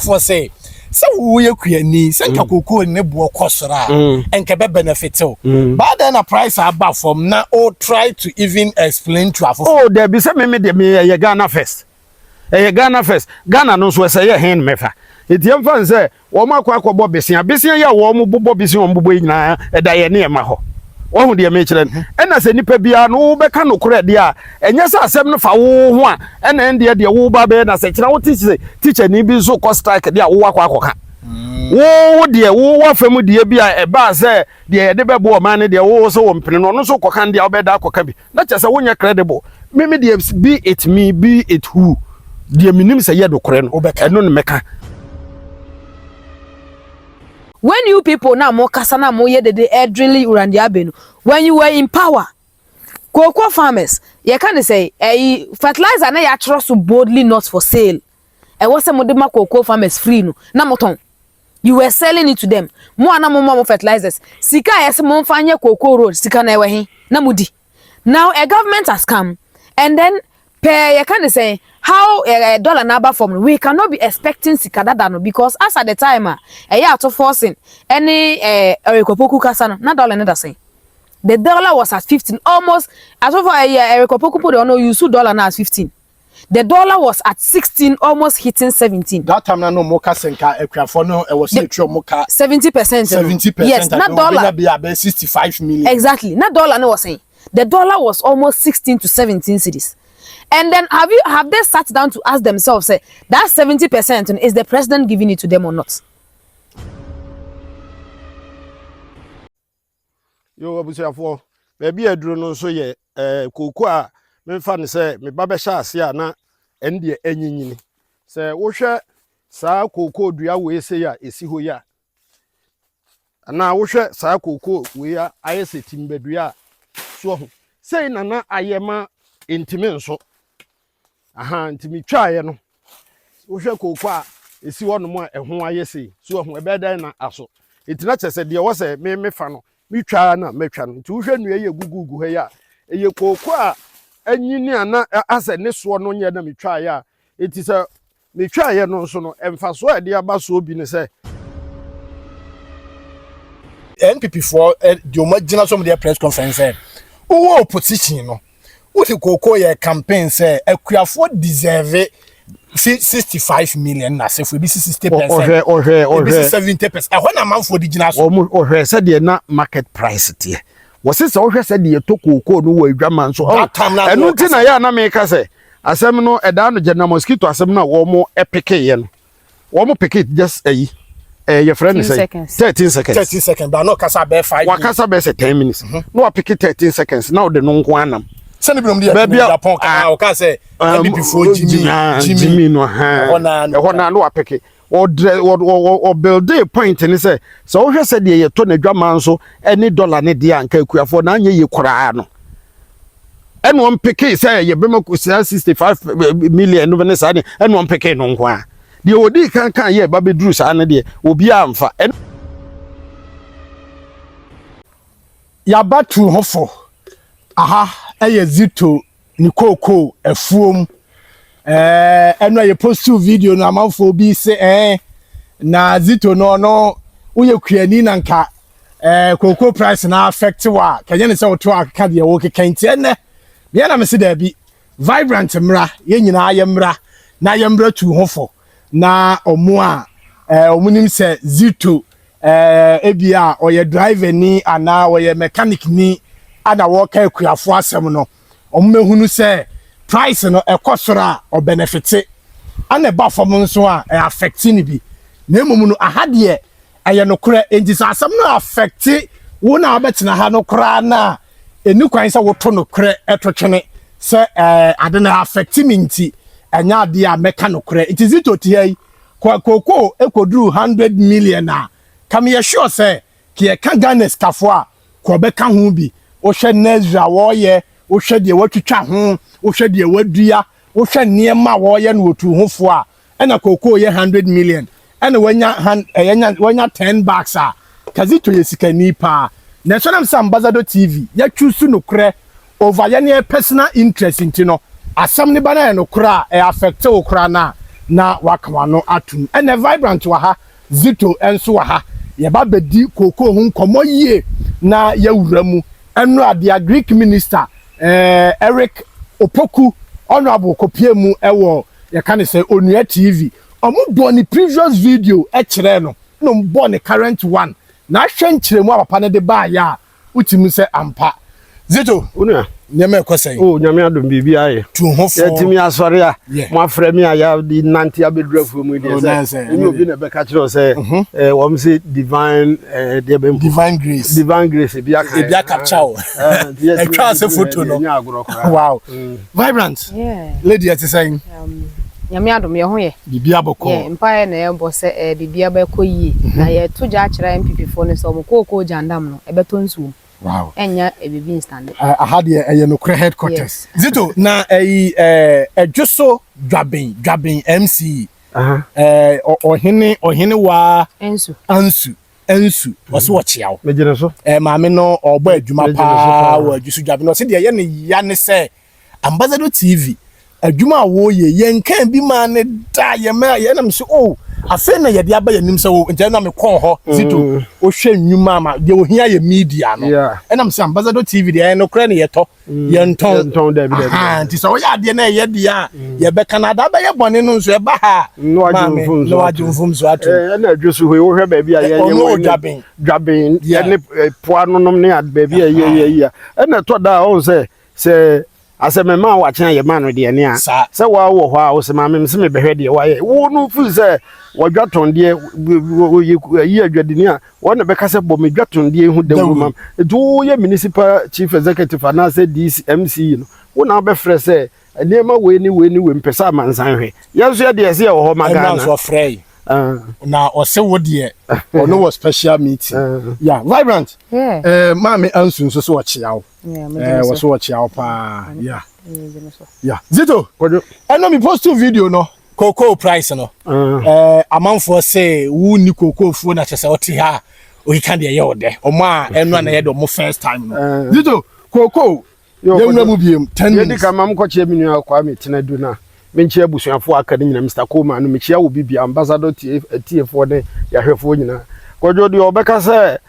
for say so we ni senka cocoa ne bo kosora enke be benefit but then a price above from now or try to even explain to us. Oh, there be some me ye Ghana first. Ghana first. Ghana no so say hand mefa. Iti yemfa say wo makwa akobọ besia ya wo mo bobọ besia wo mbobọ nyina eda ye ne ma ho. Wo hu de me kire ena se nipa bia no wo beka no kore de a enye se asem no fa wo ho a ena ende de wo ba be na se kire wo teacher ni bi so ko strike de a wo akwa akoka. Wo de wo wafam de bia e ba se de de be bo man de wo so wo mpene no so koka de obeda akoka bi na che se wo nya credible me de be it me be it who de minim se ye do kore no eno no meka. When you people now more kasana more ye de elderly urandi abenu, when you were in power, cocoa farmers, you can say fertilizer na ya trust boldly not for sale. E was some of cocoa farmers free no. Na moton. You were selling it to them. More na more fertilizers. Sika yes mo fanya cocoa road sika na ewe hin. Na mudi. Now a government has come and then you can say how a dollar number from we cannot be expecting sikadadano because as at the time yeah to forcing any Erikopoku kasano na dollar never say the dollar was at 15 almost as over a Erikopoku put on you $2 now at 15 the dollar was at 16 almost hitting 17 that time no more kasenka ekwafo no was moka 70% yes na dollar be about 65 million exactly na dollar no was saying the dollar was almost 16 to 17 cities. And then have they sat down to ask themselves, say, that 70% is the president giving it to them or not? Yo abusiafo, baby aduro no so ye cocoa me fa ne say me ba be sha ase a na ende enyinyini. Say wo hwe saa cocoa dua we say ya esi ho ya. Na wo hwe saa cocoa we ya ayese timbadua so ho. Say na ayema intimi nso. Aha ntimi twaye no wo hwe cocoa esi wono mo ehun ayese so ho ebeda na aso itina chese de wo se me fa no mi twa na metwa no nti wo hwe nua ye gugugu he ya eye cocoa anyini ana ase ne so no nye na mi twaye a eti se mi twaye no nso no emfaso e de aba so obi ne se NPP for the omagina some their press conference who opposition no what the cocoa your campaign say Equiafo deserve 65 million na say for be 60% or 70%. When a man for the general or said they na market price tie was it so said the to cocoa no we dwaman so and no tin na ya na make say asem no e da no general mosquito asem na wo mo epike ye no wo mo pick it just your friend say 13 seconds but no kasa be 5 wa kasa be 10 minutes no pick it 13 seconds now the no nko anam send me the Japan o ka say before Jimmy no ha ona no apeke or build a point and say so we said ye to na dwaman so any dollar ne dia anka akuafo na anye ye kura no and one pick say ye be mako 65 million no be say and one pick no nko a de odi kan ye ba be dru sa na de obi amfa ya batu hofo aha eye Zito ni cocoa efuom eno ye post video na amanfo bi se na Zito no uye kuani na nka cocoa price na affect wa kanye ne se woto aka de wo kekanti ene me na me se da bi vibrant mra ye nyina ye mra na ye mra tu hofo na omo a omunim se Zito ebia oye driver ni ana oye mechanic ni ada wo ka akuafo asem no omehunu se price no ekosora o benefit ana ba fom nso a affect ni bi na emum no ahade eye no kora enti asem no affect wo na obetina ha no kora na eni kwan se wo to no kora etotwene se ade na affect me nti enya ade a meka no kora it is it otie koko ekoduru 100 million a kam ye sure se ki ka Ghana skafo a ko beka ho bi o hwe Nezra wo ye o hwe de watwitwa ho o hwe de wadua o hwe niema wo ye no otu hofo a ena koko ye 100 million ena wanya 10 bucks a kazito ye sikani pa na so nam Ambassador TV ya chusu no kre over ye ne personal interest ntino asam ne bana no kra affect o kra na na wakamano atum ene vibrant wa ha zito enso wa ha ye ba bedi cocoa hu nkomo yie na yawura mu eno ade Greek minister Eric Opoku honorable kopie mu ewo ye kan say Onua TV omo bo ni previous video kire no bo ni current one na hwenkire mu papa ne de ba ya utimi say ampa zito Onua nyame kwasai oh nyame adom bibi aye tu hofo yetimi asore a mo afre mi aya di nanti abedurafu mu de say ni obi na be ka kire say wom say divine divine grace bi capture e twa say photo no wow vibrant lady at saying nyame adom ye ho ye bibia boko empire na embo se bibia ba koyi na ye toja akira MPP fo ne so mo Cocoa jandam no e beto nsuo wow enya ebibi instant I had a no headquarters zito na juso dwabin MC ohene wa ensu wose wo chiawo mejene so maame no ogba adwuma pa wa juso dwabin no se de ye ne ya ne se Ambassador TV adwuma wo ye nkan bi ma ne da ye ma ye na me so oh afa na ye de aba yanim se wo ntia na me kon ho zito o hwe nwuma ma de ohia ye media no e na me se Ambassador TV de no kra ne ye to ye nton da bi nti so ya de na ye de a ye be Canada ba ye bone no so e ba ha no wajumfum so ato na adwosu ho wo hwe ba bi a ye dwabin ye ne poa no nom ne ad ba bi a ye e na to da o se aseme ma wa kyan ye ma no de ne a se wa wo ho a wo se ma me se me behwe de wa ye wo no fu se wo dwaton de yi adwadi ne a wo na be ka se bo me dwaton de hu da wu mam edu ye municipal chief executive na se MC no wo na be frɛ se ne ma we ni mpesa mansan hwe ye so de se ye wo ho magana na so frɛ na ose wo de ono was special meeting yeah vibrant mama ansu so wo chiawo was wo chiawo pa yeah zito eno mi post video no cocoa price no amanfo say wu ni cocoa fu na chese oti ha o kan de ye ode o ma eno na ye do mo first time no zito cocoa ye nwa biem 10 minutes ye di ka mam ko che minu akwa metina du na menchi abusuafo aka ni nyina Mr. Coleman no mechia wo bibia Ambassador TF ne yahwefo nyina kojo de obeka se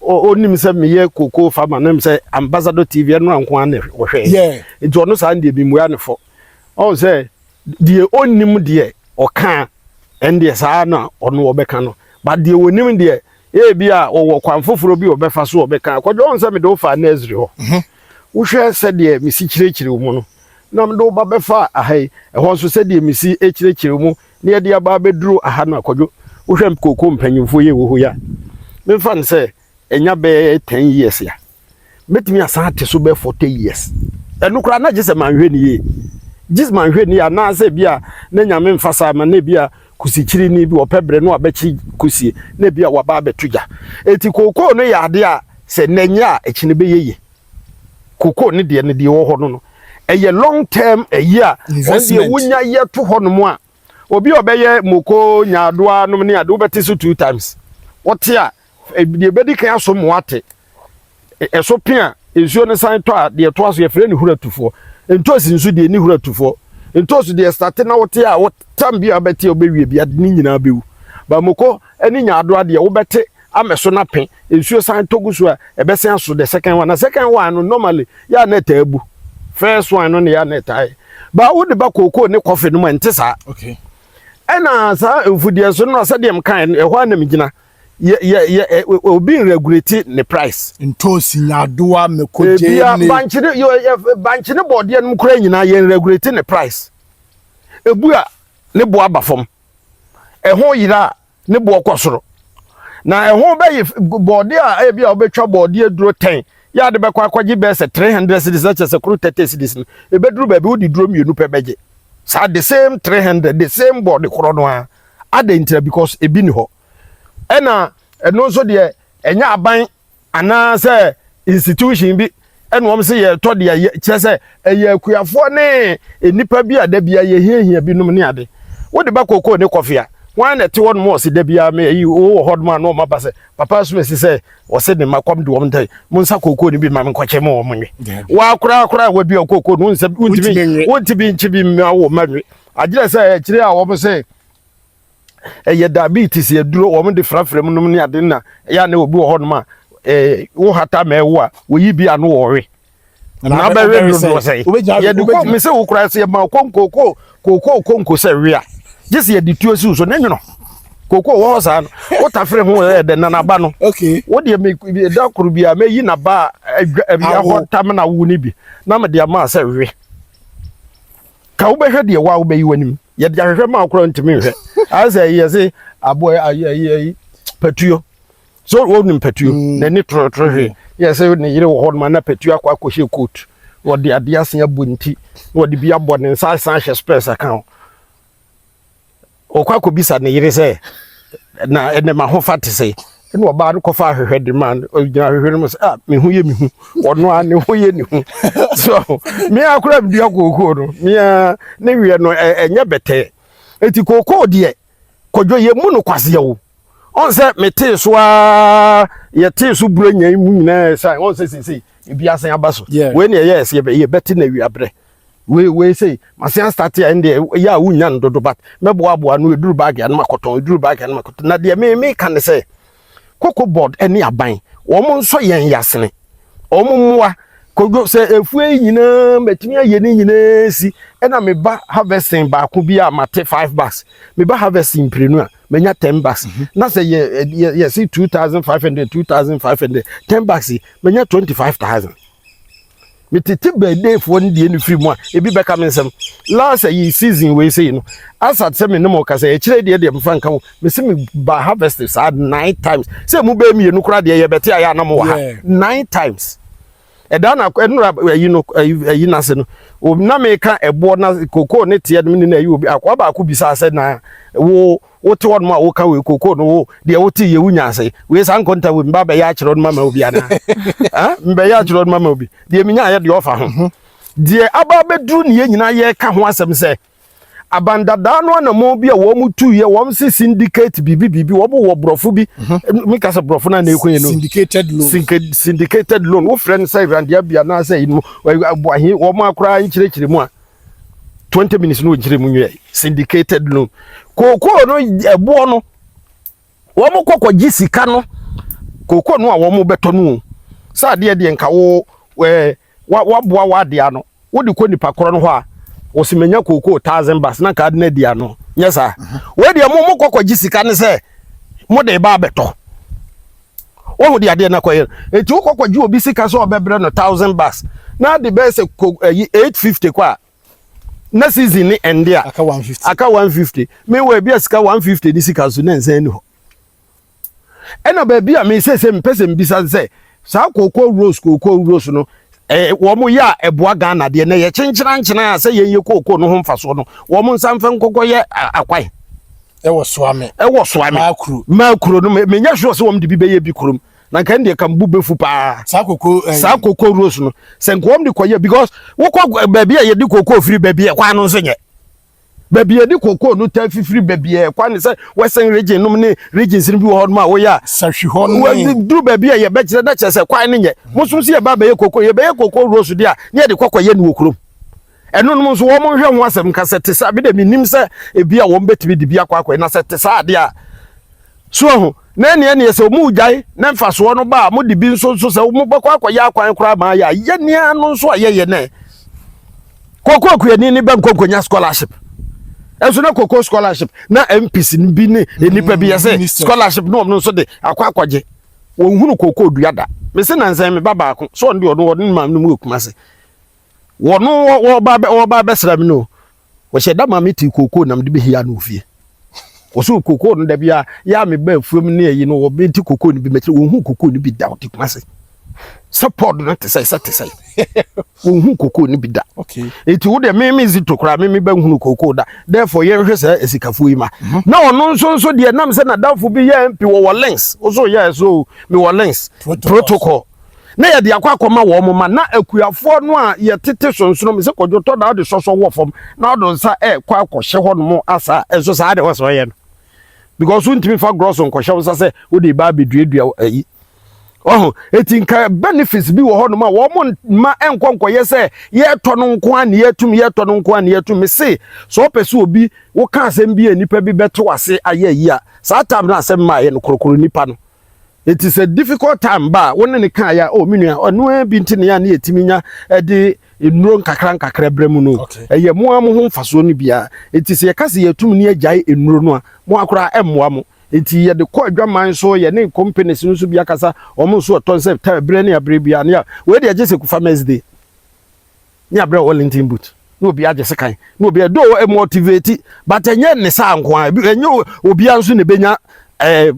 onim se meye cocoa farmer nem se Ambassador TV no anko ane wo hwe nti ono sa ndie bi mu ya ne fo o se die onim de oka ende sa na ono obeka no ba de onim de bia wo kwanfoforo bi obefa so obeka kojo on se me do fa na ezri ho wo hwe se de misi kirekire mu no nam do ba befa ahai ho so se de misi ekirekire mu ne ye de aba beduru aha no akojo wo hwe cocoa mpanyimfo ye wo ho ya me fan say enya be 10 years ya metimi asan ate so be 40 years enu kura na gese manhwe ni ye gese manhwe ni ya na say bia na nyame mfasa ma na bia kusichiri ni bi opebre no abechi kusie na bia waba betuja eti cocoa no ya ade a se nanya ekine be yeye cocoa ni de wo ho no eye long term a year onde wunya ye to ho no mo a obi obeye moko nyadoa no ne ade wo beti so 2 times wotia de bedi kan aso mo ate eso pia ensuo ne san to a de to aso ye fre ne huratufo entosi nsu de ni huratufo entosi de start na wotia a wotam bia beti obewie bia ni nyina bewu ba moko eni nyadoa de wo beti ameso na pen ensuo san toguso a ebesen aso the second one na second one no normally ya na tabu first one no ne ya na tai ba wo de ba cocoa ne coffee no ntesa okay ena sa enfudie so no sa de mkan ehwa na migina ye obi regulate ne price ntosi nyadoa mekoje ne banchine board ye nkura nyina ye regulate ne price ebu a ne bo aba fom ehwo yira ne bo okosoro na ehwo be ye board a e bia obetwa board ye duro 10 ya de be kwa kwaji be se 300 cedis such se kru 30 cedis e be duro be bi odi duro mienu pe beje sa the same 300 the same board kro no a adentra because ebi ni ho ena eno so de enya aban ana se institution bi eno om se ye to de ye kire se eye akuafo ne enipa bi ada bia ye hiahia bi num ne ade wo de ba cocoa ne coffee a wan na te won mo se da bia me yi wo hodman no maba se papa so me se wo se ne makom de wom dai mun sa cocoa ne bi ma me kwache mo wom nwe wa kura wa bi cocoa no nse untibi nchi bi ma wo manwe agire say kire a wo mo say ye diabetes ye duro wo mo de frafra mu num ne ade na ya na obi wo ho no ma wo hata ma ewo a wo yi bi anu wo we na ba we no say ye de ko me say wo kura say ma konko say we a just ye de tuo si so na nwono koko wo sa no wo tafre ho de na ba no okay wo de me da kuru bia me yi na ba ya ho tam na wo ni bi na me de ma say we ka wo be hwe de wa wo be yi wanim ye de hwe ma akoro ntimi hwe as ye say aboy ayi patuo so wo nim patuo na ni tro hwe ye say ne yire wo ho ma na patuo akwa akohye coat wo de ade asen abunti wo de bia bo ne sa hye space account okwa ko bisa ne yire say na ene ma ho fate say ene oba no kofa ahwehwe de man ogina ahwehwe no say me hu ye me hu ono a ne ho ye ne hu so me akura bi akoko no me ne wie no enye bete eti koko de kodwo ye mu no kwase ye wo on say me te so a ye te so buranyan mu nyina say on say ebi asan abaso we ne yes ye bete na wi abre we say masia start ya ende ya wunya ndodo bat mebo aboa no eduru bag ya na makoton eduru bag ya na makoton na de me kan say COCOBOD eni aban wo mo nso yen yasene o mo moa kogo say efu nyina metimi aye ni nyina si ena me ba harvesting ba ko bi a mate 5 bucks me ba harvesting prenu a menya 10 bucks na say ye see 2500 10 bucks menya 25000 me tete birthday for ni de ni free mu a ebi beka me nsem last year season we say no asat say me no mo ka say e kire de mfa nka mo me say me ba harvest sad 9 times say mu ba mi enu kura de ye bete aya na mo ha 9 times e da na yi na se no o na me ka ebo na koko ne tie no ni na yi obi akwa ba ko bisa se na wo te won ma wo ka we koko no de wo te ye wunya se we san konta we mba ba ya kire no mama obi ana mba ya kire no mama obi de mi nya ye de ofa ho de aba bedu ne ye nyina ye ka ho asem se abandada no na mo bi a wo mu tu ye wo si syndicate bibi wo bo wo brofo bi mi ka se brofo na ekwenye no syndicated loan wo friend say and ya bia na say no wo ahi wo ma akura nkirekire mu a 20 minutes no nkire mu nwe syndicated loan koko no ebo no wo mo kokogji sika no koko no a wo mo beto no sa de nka wo boa wa de ano wo de ko nipa koro no ho a osimenya koko 1000 bucks na card na dia no nyesa we de mo kokogji sika ne se mo de ba beto wo de ade na koye eti wo kokogji obi sika so obebre no 1000 bucks na de be se 850 kwa na season ni endia aka 150 me we bia sika 150 ni sika so na nsan ni ho ena ba bia me se mpese mbisa se sa koko rose no wo mo ya eboa Ghana de na ye chenchena ya se ye koko no ho mfaso no wo mo nsamfa nkoko ye akwai ewo soame makuru no menya hwo se wo mde bi be ye bi kurum na kan de kan bu befu pa sa koko rose no se nko wo mde koye because wo ko ba bia ye di koko free ba bia kwa no nso nye ba bia di koko no ta free ba bia kwa ne se western region no ne regions ni bi wo ma wo ya sahwi ho no wo du ba bia ye be kire da kire se kwa ne nye musu se ye ba ye koko rose dia ne de kokoye ne wokurum eno no so wo mo hwe ho asem ka se tesa bi de minim se e bia wo mbetimi de bia kwa na se tesa ade a so ho na ne se mu ujai na mfaso no ba mo de bi nso se mo bakwa ya kwan kura ma ya ye ne anu nso ye ne koko kuani ni ban kokonya scholarship enso na koko scholarship na MPC ni bi ne enipa bi ye scholarship no nso de akwaje wo hunu koko duada me se na nsan me baba ko so ndi ono won ma no mu ekumase wono wo ba besra mi no wo she da ma meti koko nam de be hia no ofie wo so koko no da bia ya me ba fuom ne yi no wo benti koko ni bi metri wo hu koko ni bi da oti kumase support no te say wo hu koko ni bi da okay eti wo de me zito kra me ba hu koko da therefore ye hwe say esikafu yi ma na ono nso de nam se na dafo bi ye mpi wo links wo so ye so me wo links protocol na ye de akwa wo mo ma na akuafo no a ye tete sonsono me se kodwoto da de soso wo fom na do nsa kwa akɔhye ho no mo asa enso sa de wo so ye no because untimi fa gross on kɔhye wo sa se wo de ba beduadua ayi oh etinka benefits bi wo ho no ma wo mo ma enkonko ye se ye to no nko an ye tum ye to no nko an ye tum se so pese obi wo ka asem bi enipa bi beto ase aye yi a sa time na asem ma ye no korokoro nipa no. It is a difficult time ba won ne kan ya o minua ono bi ntine ya na etiminya de enuro nkakra bremu no eye mo am ho mfaso no bia it is ye kase ye tum ne agyae enuro no a mo akora emmoa mo enti ye de ko adwaman so ye ne companies no so bia kasa o mo so ton se ta bre ne abre bia ne we de agese ku farmers day ne abre Wellington boot no obi agese kan no obi do motivate but enye ne sa nko a enye obi anso ne benya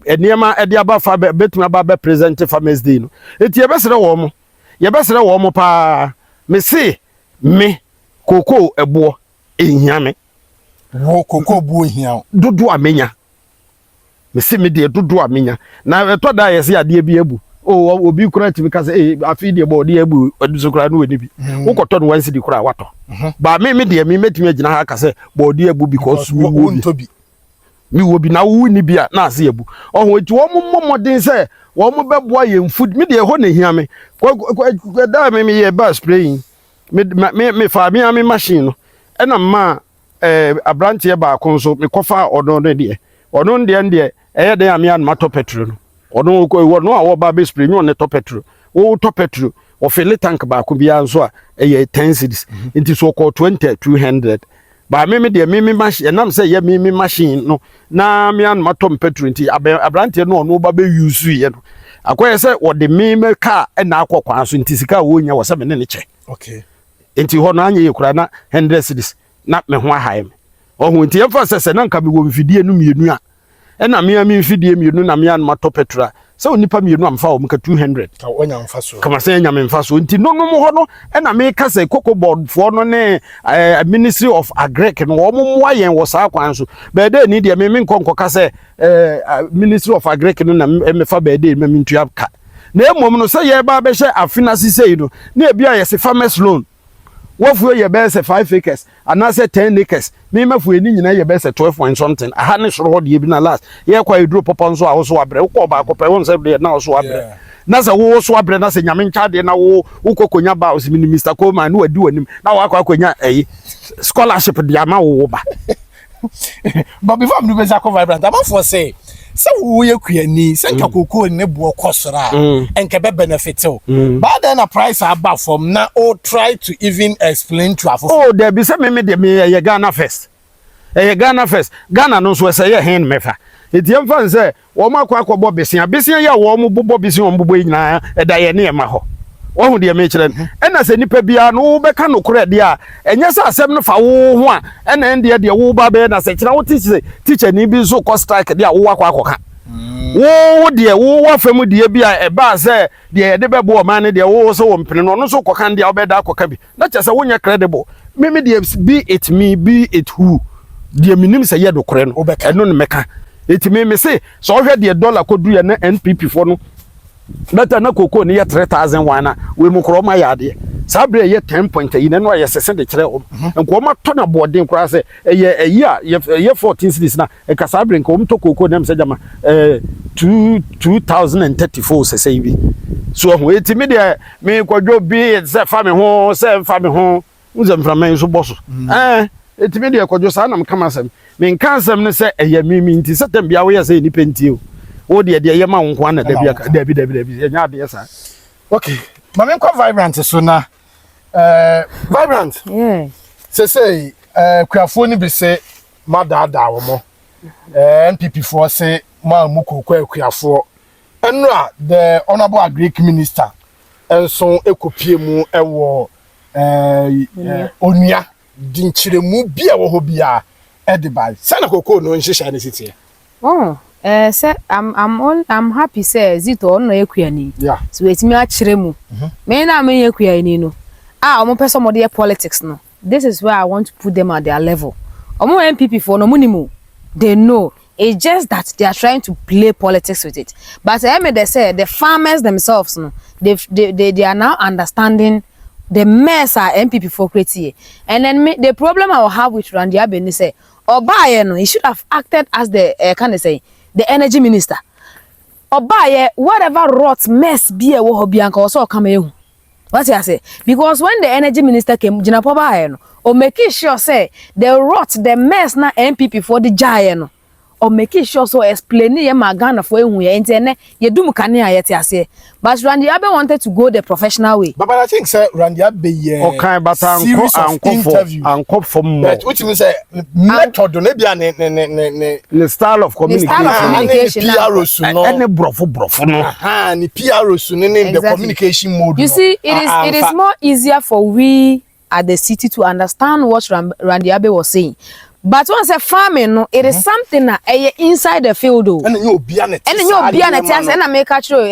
eniema aba fa betuma aba present farmers day no eti yebesere wo mo pa me se me koko ebo ehia me wo koko bu ehia dodo amenya me se me de dodo amenya na to da yesi ade bi ebu o obi kura ti ka se afi de bo de ebu oduso kura no wani bi wo koto no wansi di kura wato ba me de me metimi agina ha ka se bo de ebu because we wo bi mi wo bi na wo ni bia na ase ebu ohun eti wo mommodin se wo mo beboa ye food mi de ho na hia me da me ye ba spraying me fa mi machine no e na ma abrantie ba konso me kofa odon de odon de eye de amia na to petrol no odon ko no a wo ba be spray no ne to petrol wo to petrol o fill tank ba ko bia nso a eye 10 cedis into so called 200 ba me de me machine nam say ye me machine no na me an matom petrol nti abrante no no ba be use ye no akoye say wo de me car e na akokwan so nti sika wo nya wo se me ne che okay nti ho no anya ye kura na 100 cedis na me ho ahaye me ohun nti emfa sese na nka me wo mfidie no mienu a e na me mfidie mienu na me an matom petrol so nipa mienu amfa wo mka 200 ka wonya mfa so kama say nya me mfa so nti no mo ho no e na me ka say COCOBOD fo no ne Ministry of Agric no wo mo ayen wo sa kwan so be de ni de me nkonko ka say Ministry of Agric no na me fa be de me ntua ka na emom no say ye ba be hye afinasi sei no na ebia ye se farmers loan wofuo ye be se 5 acres ana se 10 acres me mafu eni nyina ye be se 12 point something aha ne soro ho de bi na last ye kwa hydro popo nso a wo so abre wo ba ko pe won se de na wo so abre na se wo so abre na se nyame ncha de na wo kokonya ba o se Mr. Coleman no adi wanim na wo akonya scholarship de ama wo ba but before me be Cocoa Vibrant am for say wo ye kuani se nka koko ne bo kosora enke be benefit o but then a price above from na o try to even explain to afo oh there be say me de me ye Ghana first Ghana no so say ye hen mefa etiam fan say wo makwa akobọ besia ya wo mo bobọ besia wo mbobọ nyina eda ye ne ma ho wo hu de me kire ena se nipa bia no wo beka no kore de a enye se asem no fa wo ho a ena ende de wo ba be na se kire wo teacher ni bi so ko strike de a wo akwa akoka wo de wo wafam de bia e ba se de de bebo man ne de wo so wo mpene no so koka de a obeda akoka bi na chese wo nya credible me de be it who de minim se ye do kore no eno ne meka eti me say so hwe de dollar kodu ye na NPP fo no data na koko ne ye 3000 na we mu kro ma yade sabre ye 10 point yi na no ye sese de kire o enko ma to na boarding kra se ye 14 cities na e ka sabre nko to koko na mse jama 2034 sese bi so ho eti me de me kwadwo bi se fa me ho uzem fra men so boso eti me de kwadwo sa na m kama sem me nka asem ne se eye mimi nti setem bia wo ye se ni penti o de ye ma wo nko na da bia dabi enya de sa okay mame kwa Vibrant so na Vibrant say kwafo ni be se madada wo mo NPP for say ma mu kokwa kwafo eno a the honorable agric minister enso ekopie mu ewo onua dinchiremu bia wo ho bia edibai sana koko no nhihya ne sitie say I'm happy say Zito no ekuani so etimi a kiremu me na me ekuani no omo person mo de politics no this is where I want to put them at their level omo MPP for no munimu they know it's just that they are trying to play politics with it but they say the farmers themselves no they are now understanding the mess our MPP for create and then the problem I will have with Randy Abeni say Obaye no he should have acted as the can they say the energy minister obaye whatever rot mess be a wo hobby anka also come ehu. What you say? Because when the energy minister came, Jinapo ba no, or making sure say the rot, the mess na MPP for the giant, or making sure so explain ye magana for you internet, ye do mukania yet say. But Randy Abe wanted to go the professional way. But I think sir Randy Abe okay, but series of interview. Uncle for more. But what you say method no be the style of communication. Any brofo no. Aha, ni PRO so the communication mode. You see, it is more easier for we at the city to understand what Randy Abe was saying. But once a farming, no, it is something that inside the field. And you be an and I make a sure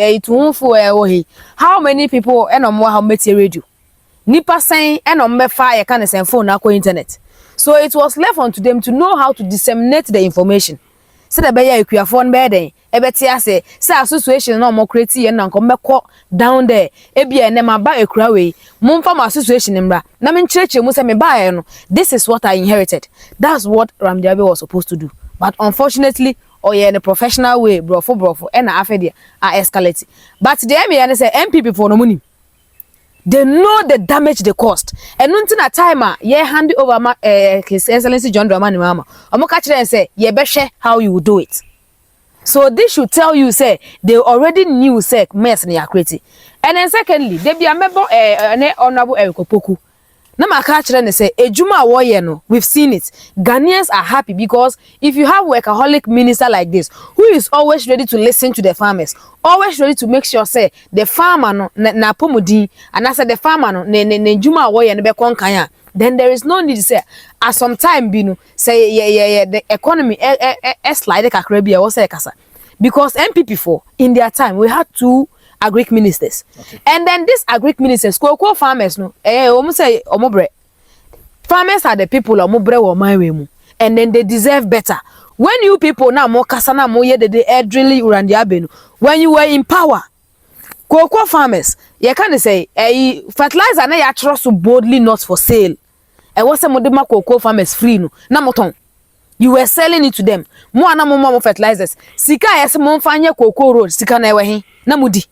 how many people and more how much radio. Nipa saying and on me fire can send phone na internet. So it was left on to them to know how to disseminate the information. So the beya equia phone bed ebetia say association no more create and nan come down there ebia ne ma ba ekura we mumfa ma association mbra na me ncheche mu se me ba no this is what I inherited. That's what Ramdiabe was supposed to do, but unfortunately in a professional way brofo and afedia are escalating. But the me say MPP for no money, they know the damage they caused. And until a timer, hand over His Excellency John Dramani Mama. I'm catch and say, share how you do it. So this should tell you, say, they already knew, say, mess in crazy. And then secondly, they be a member, honorable Poku. Now my catch and say, Ejuma warrior no, we've seen it. Ghanaians are happy because if you have workaholic minister like this, who is always ready to listen to the farmers, always ready to make sure say the farmer no na pomudi, and I said the farmer no ne Juma warrior ne be konkanya, then there is no need to say at some time binu say the economy slide kakrabia or say kasa. Because MPP4 in their time we had two agric ministers. Okay. And then these agric ministers, cocoa farmers, no, say omobre. Farmers are the people omobre or my way, and then they deserve better. When you people now more kasana more they elderly urandiabenu, when you were in power, cocoa farmers, you can't say fertilizer na ya trust boldly not for sale. And what's the modema cocoa farmers free no na moton. You were selling it to them. More na more fertilizers. Sika yes mo fanye cocoa road sika na ewe na mudi.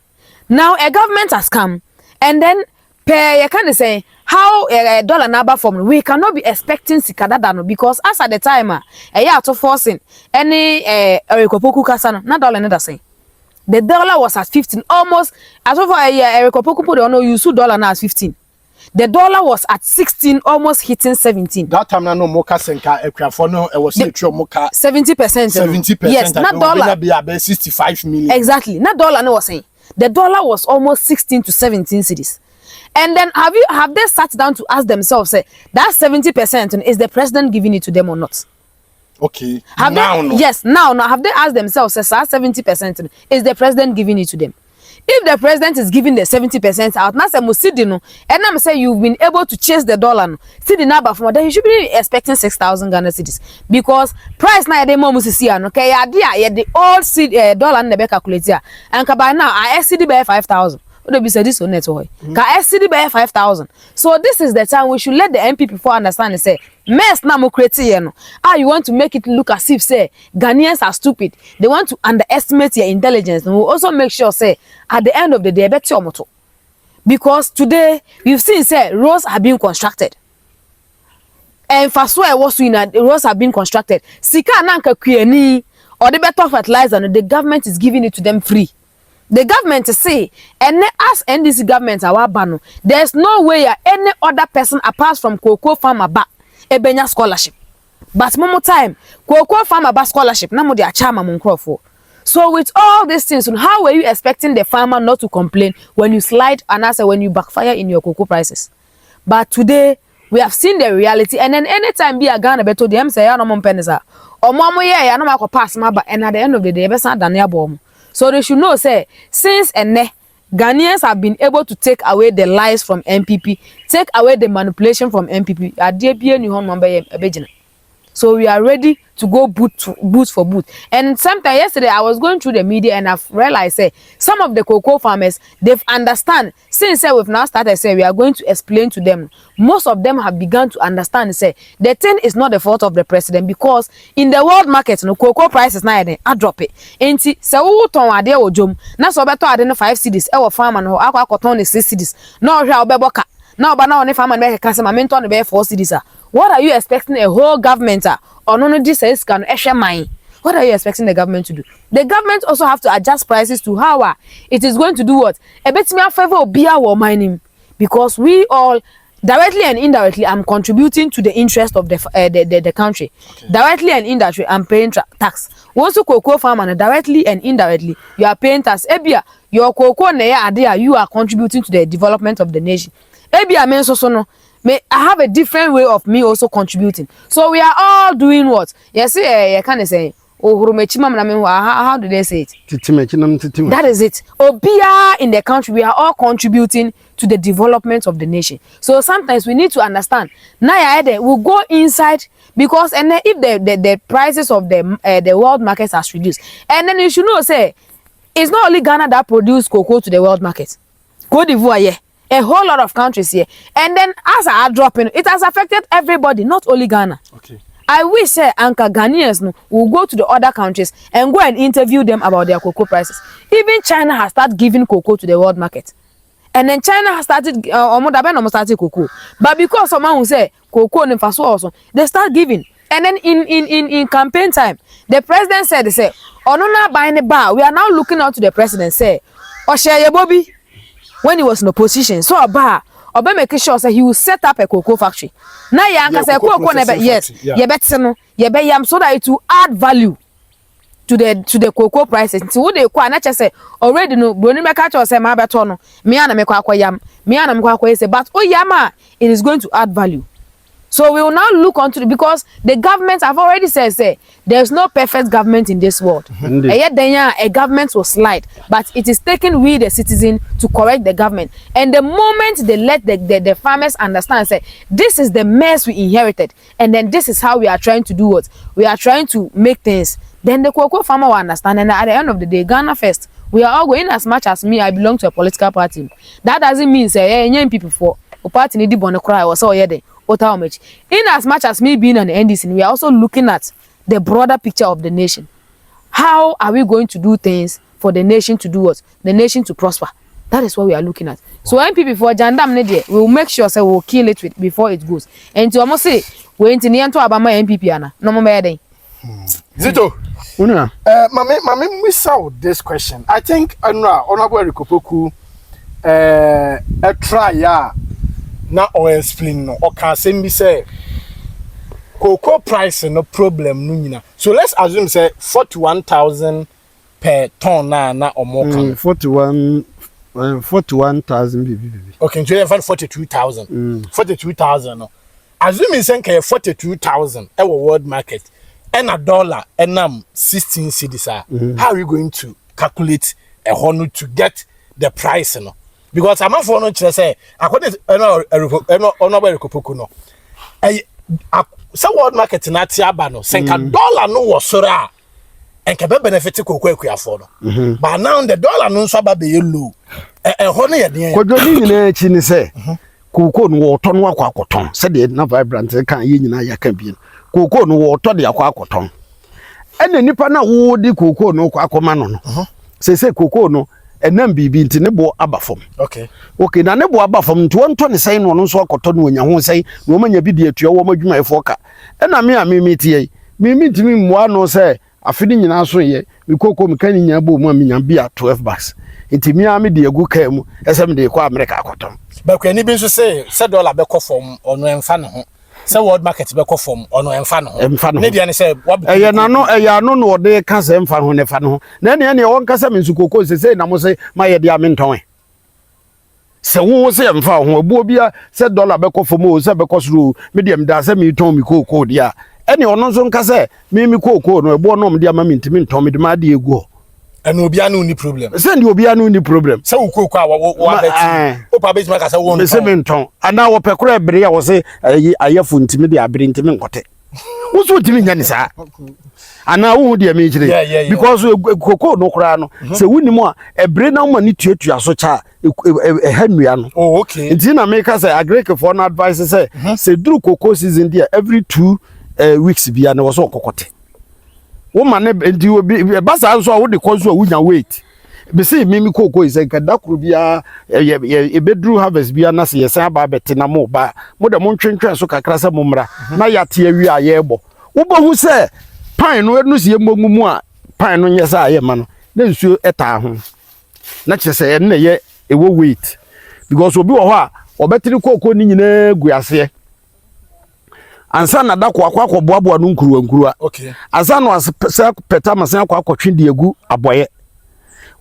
Now a government has come, and then you can say how a dollar number from we cannot be expecting sikadadano because as at the time to forcing any Erikopoku kasano na dollar never say the dollar was at 15 almost as of Erikopoku put on you $2 now at 15. The dollar was at 16, almost hitting 17. That time, no more casenka. It was 70%. 70%. Yes, not dollar. Be about 65 million. Exactly. Not dollar. No was saying. The dollar was almost 16 to 17 cities. And then have they sat down to ask themselves, say, that 70% is the president giving it to them or not? Okay. Yes, now have they asked themselves, say, 70% is the president giving it to them? If the president is giving the 70% out, now say musidino, and I'm saying you've been able to chase the dollar, see the number from then you should be expecting 6,000 Ghana cedis because price now the more musisi okay, yeah, the old dollar never calculate here, and by now I SCD by 5,000. Would be said this on net hoy. Ka SCD by 5,000. So this is the time we should let the MPP understand and say, mess na mo create no. You want to make it look as if say Ghanaians are stupid. They want to underestimate your intelligence. And we'll also make sure say at the end of the day bet your motto. Because today we've seen say roads are being constructed. And fast where was we the roads are being constructed. Sika nanka kueni or the better fertilizer the government is giving it to them free. The government say, and as NDC government our bano, there's no way any other person apart from cocoa farmer back a benya scholarship. But momo time, cocoa farmer back scholarship, na mo dia chama munkrofo. So with all these things, how were you expecting the farmer not to complain when you slide and answer when you backfire in your cocoa prices? But today we have seen the reality, and then anytime be a Ghana beto them say ya no mo penisa. Or momo ya no ma pass maba, and at the end of the day, be san dan ya bom. So they should know, say, since Ghanaians have been able to take away the lies from MPP, take away the manipulation from MPP. So we are ready to go boot for boot. And sometime yesterday I was going through the media and I've realized some of the cocoa farmers, they've understand since we've now started we are going to explain to them. Most of them have begun to understand the thing is not the fault of the president, because in the world market no cocoa prices now I drop it. Enti se wo ton ade ojom na so beto ade no 5 cedis e wo farmer no akwa koton 6 cedis. No hwe obeboka. Na oba na one farmer be ka se ma menton no be 4 cedis. What are you expecting a whole government or no this is can mine? What are you expecting the government to do? The government also have to adjust prices to how it is going to do what? A bit me favor beer or mining, because we all directly and indirectly I'm contributing to the interest of the country. Okay. Directly and indirectly I'm paying tax. Once you cocoa farmer directly and indirectly you are paying tax. Ebia your cocoa you are contributing to the development of the nation. Ebia men so no. I have a different way of me also contributing. So we are all doing what? Yes, you can say, how do they say it? That is it. Obia in the country, we are all contributing to the development of the nation. So sometimes we need to understand. Now we'll go inside, because and then if the prices of the world markets has reduced, and then you should know it's not only Ghana that produce cocoa to the world market. Cote d'Ivoire, yeah. A whole lot of countries here, and then as I dropping, it has affected everybody, not only Ghana. Okay. I wish Anka Ghanaians will go to the other countries and go and interview them about their cocoa prices. Even China has started giving cocoa to the world market, and then China has started almost started cocoa. But because someone who say cocoa in Faso also, they start giving. And then in campaign time, the president said, "Oh no, not buying the bar." We are now looking out to the president. "Oh share your Bobby." When he was in opposition, so Oba make sure he will set up a cocoa factory. Now Yanka say cocoa never yes, yam so that it will add value to the cocoa prices. So what they kwa na say already no broni make catch say ma beto no me ana me kwa yam me ana me kwa say, but yama it is going to add value. So we will now look onto it, because the government have already said there's no perfect government in this world. And yet then a government will slide, but it is taking we the citizen to correct the government. And the moment they let the farmers understand, this is the mess we inherited, and then this is how we are trying to do what we are trying to make things, then the cocoa farmer will understand. And at the end of the day, Ghana first, we are all going. As much as me, I belong to a political party. That doesn't mean young people for a party need to cry or so yeah. In as much as me being an NDC, we are also looking at the broader picture of the nation. How are we going to do things for the nation to do what? The nation to prosper. That is what we are looking at. So NPP for Jandam Nedia, we will make sure we will kill it before it goes. And to almost say, we're in the Abama NPP ana. No more day. Zito. Mami, we saw this question. I think Honorable Rikopoku try na or explain no or can say me say cocoa price no problem no nyina. So let's assume say 41,000 per ton na or more. 41,000 BB. Okay, so you 42,000. 42,000 no. Assuming say 42,000 our world market and $1 and 16 cedis. How are you going to calculate a honor to get the price no? Because I'm not for no say according to Honorable Kopoku no. So world market na tiaba no senka $1 no was sora and can benefit cocoa for no. But now the dollar no so ba be low. Honor ye den. Kodoni nyina chi ni say cocoa no wo to no akwakoton say de na vibrant kan ye nyina ya kan bi. Cocoa no wo to de akwakoton. Ene nipa na wo di cocoa no akoma no no. Say cocoa no enam bibi nti ne bo abafom. Okay na ne bo abafom nti wonto ne sai no no so akoto no nya ho sai no manya bi de atua wo madwuma efo ka ena me amimi tie mimi ntimi mmoa no sai afidi nyina so ye me koko me kan nya bo mu amenya bia 12 bucks nti me ame de agu ka mu esem de kwa America akoto ba kwa ni bi nso say $1 be ko fom ono emfa ne ho. Say world market be ko fom ono emfa no ne dia ne say eya no no de ka se emfa no ne fa no na ne won ka se me nsukoko se na mo se ma ye dia me nton se wo se emfa ho abu obia se $1 be ko fom o se be ko suru medium da se me ton mi koko dia ene ono nso nka se me koko no ebu no me dia ma me ntimi nton me de ma de egu and obia no ni problem. Send you obia no ni problem. So wo koko wa beti. Opa beti ma ka se wo nton. Me se me nton. Ana wo pekora bere ya wo se ayefo ntimi de abere ntimi nkote. Uso timi nya ni saa. Ana wo de me kire because cocoa no kra no se wuni mo a ebre na mo ni tuatua so cha ehanua no. Oh okay. Nti na me ka say agreke for an advice say se duru cocoa season there every 2 weeks bia na wo so kokote. Wo ma ne nti obi basa so a wo de kozo a wunya weight. Be say mimi cocoa is nka dakuru bia ebeduru harvest bia na se yesa ba bete na mo ba mo de mo ntwentwe so kakra sa mo mra na yate awi a yebo. Wo bo hu say pan no enu sie momumu a pan no nyesa aye ma no na nsuo eta ho na kyese ye na ye ewo weight because obi wo ho a obetiri cocoa ni nyina guase ansa na da kwa boaboa no nkuruwa okay ansa no asa peta masan kwa twende egu aboye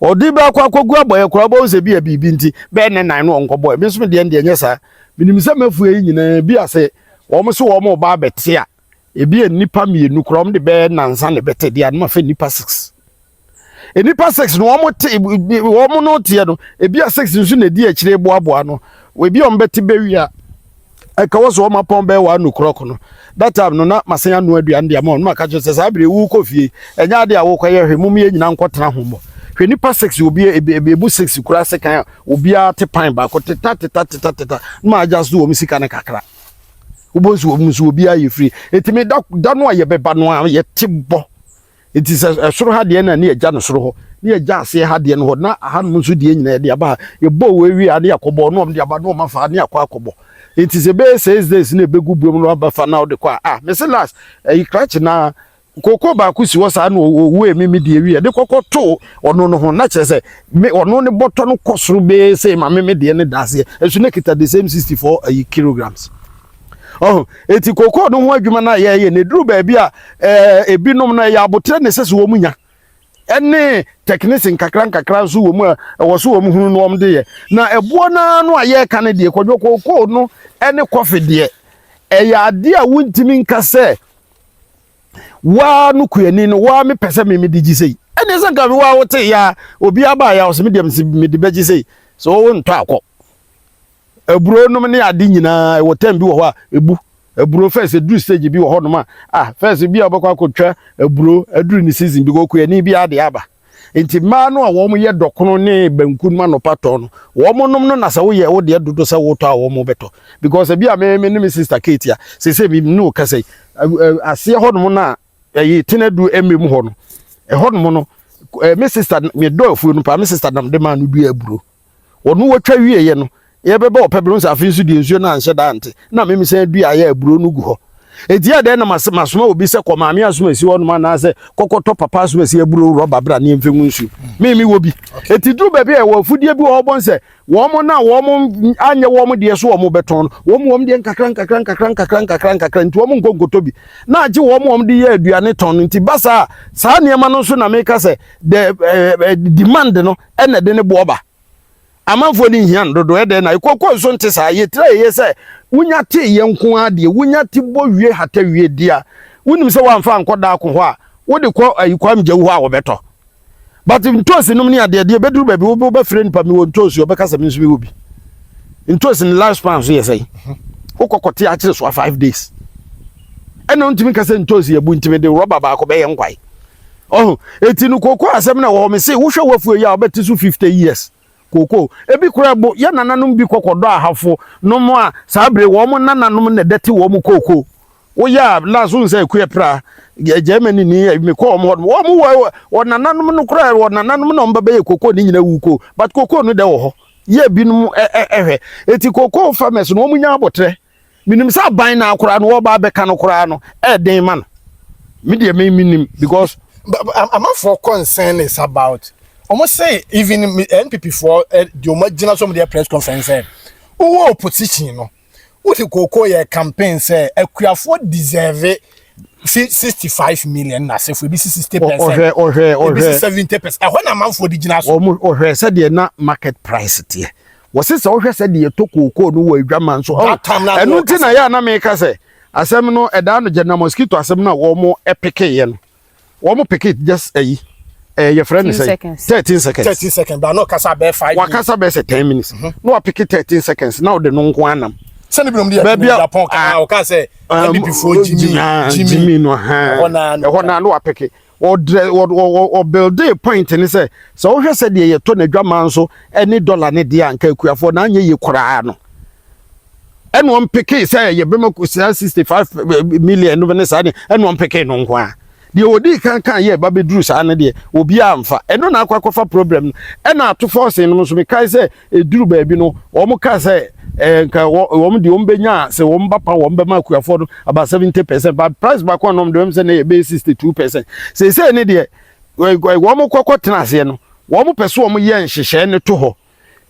odi ba kwa gu aboye kura bo se bia bibi nti be ne nan no onkobo ebi so de nyesa binim se mafu yi nyina bi ase wo mo so wo mo ba bete a ebi nipa mienu krom de be nansa ne bete dia no fa nipa 6 nipa 6 no wo mo no tie no ebi a 6 nso na di akire boaboa no we bi on bete be wi a eka wo so wo mapon be wa no krok no that time no na masanya no aduan dia ma no maka je se sabire wu kofie enya de a wo koye hwe mum ye nyina nkotena hombo hwe nipa 6 obi ebu 6 kura sekan obi a te pan ba ko teta ma just do wo misika ne kakra ubonsu omusu obi aye free etimi da no aye beba no aye tibbo it is a soro ha de na ne eja no soro ho ne eja ase ha de no ho na ha no so de nyina de aba ye bo we wi ade akobo no de aba no ma fa ne akobo it is a be says this ne begu buom no aba fa na de kwa mese last e crutch na cocoa ba kusi wo sa na wo emimi de wi de kokoto ono no ho na kyerese ono ne boto no kosoro be say ma meme de ne dase esu ne kita the same 64 kilograms. Oh, eti cocoa no ho adwuma na ye ne duru ba bia ebinom na ya abotre ne sese wo munya ene technician kakran so wo mu wo so wo mu hunu no om de ye na ebo na no aye ka ne de kwadwo cocoa no ene coffee de ya ade a wuntimi nka se wa no kuani no wa me pese me de gisei ene se nka me wa wote ya obi aba ya o se me de me de begisei so wo nto akọ eburo no ne ade nyina wo tem bi wo ho a eburo first dru stage bi wo ho no ma first bi abakwa akotwa eburo adru ni season bi go kuani bi ade aba enti ma no a wo mo ye dokono ne banku ma no pato no wo mo nom no na sa wo ye wo de dodo sa wo to a wo mo beto because bi a me ne sister Katia se bi no ka sei ase ho no na yi tinadu emem ho no ho no no me sister me do afu no pa me sister nam de ma no du eburo wono wo twa wie ye no ye bebe opebro nsa afi nso di nsuo na anhye da ante na me se du aya eburo no gu ho edia de na masoma obi se ko maame asoma si wono ma na se kokoto papa asoma si eburo roba bra ne mfengu nsu me wo bi eti duru bebe e wo afudie bi wo bon se wo mo na wo mo anye wo mo de so wo mo beton wo mo de kakran nti wo mo ngongoto bi na age wo mo de ye aduane ton nti basa saa niema no so na me ka se the demand no ene de ne boba amanfo ni hian dodo e de na ikoko so nte saa ye tire ye se wunya te ye nko ade wunya te bo wie hata wie dia wunim se wamfa nkoda akọ ho a wo de ko ayikwam gye wo a wo beto but ntosi num ni ade de beduru ba bi wo be frɛ nipa mi wo ntosi wo be kasa mi nso bi wo bi ntosi ni last span so ye sei wo kokote a kire so 5 days ena ntimi kasa ntosi ye bu ntimi de rubber ba ko be ye nkwai eti no koko asem na wo me se wo hwe wafu ya wo beti so 50 years koko ebi kura bo ya nananom bi kokodo ahafo no mo a sabre wo mo nananom na dete wo mo koko wo ya la so nse ku epra Germany ni me ko mo wo nananom no kura wo nananom no mba be koko ni nyina wuko but koko no de wo ho ye binum ehwe eti koko farmers no mo nya abotre minim sa ban na akura no wo ba be ka no kura no den man me de me minim because I'm for concern is about almost say even NPP for the original some of their press conference who opposition no who the cocoa campaign say Equiafo deserve 65 million na say for be 60% or 70%. When a man for the original or said the na market price tie was it so said the to cocoa no we dwaman so and no tin na ya na make say asem no eda no general mosquito asem na wo mo epike ye no wo mo pick it just your friend say 13 seconds but no kasa be 5 wakasa be say 10 minutes no pick it 13 seconds now the no nko anam Send me the Japan o ka say before Jimmy no ha ona no apeke or build a point and say so he said ye to na dwaman so any dollar ne dia anka akuafo na anye ye koraa no and one peke say ye bema ku 65 million no be say and one peke no nko a de odi kan ye ba bedru sa na de obi amfa eno na akwakofa problem e na to force no so me kai say eduru ba bi no o mo ka say nka wo de ombenya se wo mba pa wo mba ma kuafo do about 70%, but price back on them dem say na be 62%. Say ne de wo mo kokko tenase no wo mo pese wo mo ye nhihye ne to ho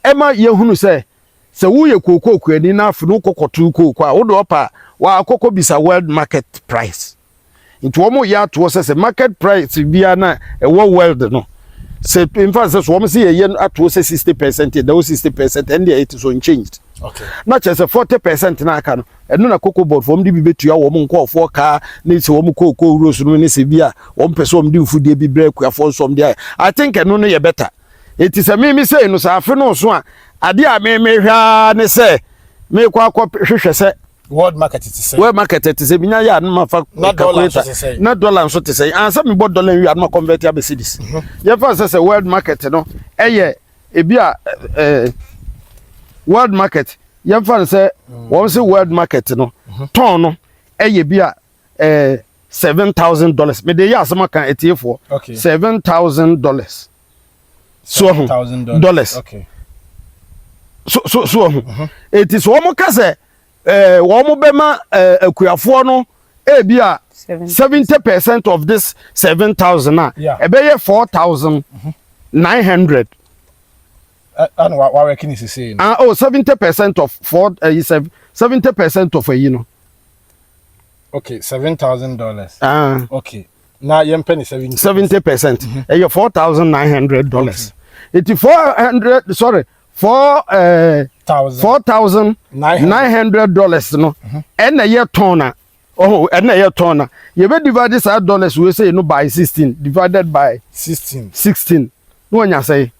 e ma ye hunu say se wo ye kokko kuani na afu no kokko kokko a wo do pa wa kokko bisa world market price into wo mo ya to say market price bia na e wo world no. Say in fact so wo mo say ye ato say 60%, the 60% and it is unchanged. Okay. Not just a 40% na aka no eno na COCOBOD from di bi betua wo mo nkofo ka na se wo mo cocoa rose no ne se bia wo mpese wo mo di mfudie bi bre kuafo so dia I think eno no ye better. It is a me say no sa afi no so a ade a me hwa ne se me kwa hwehwe se world market it say world market it say binya ya no ma fa na dollar so te say ansa me bo dollar wi no convert ya be cedis ye fa say world market no eye e bia world market yam fan say won say world market no ton no eye bia $7,000 me dey asama kan etiefo $7,000 so $7,000 okay so it is wo mo ka say wo mo be ma akuafo no e bia 70% of this 7,000 na e be 4,900. And what working is saying? 70% of 70% of a Okay, $7,000. Okay. Now you penny 70%. 70%. $4,900. It's $4,900 no. And a year toner. Oh, and a year toner. You be divide this dollars we say no by 16 divided by 16. No one you say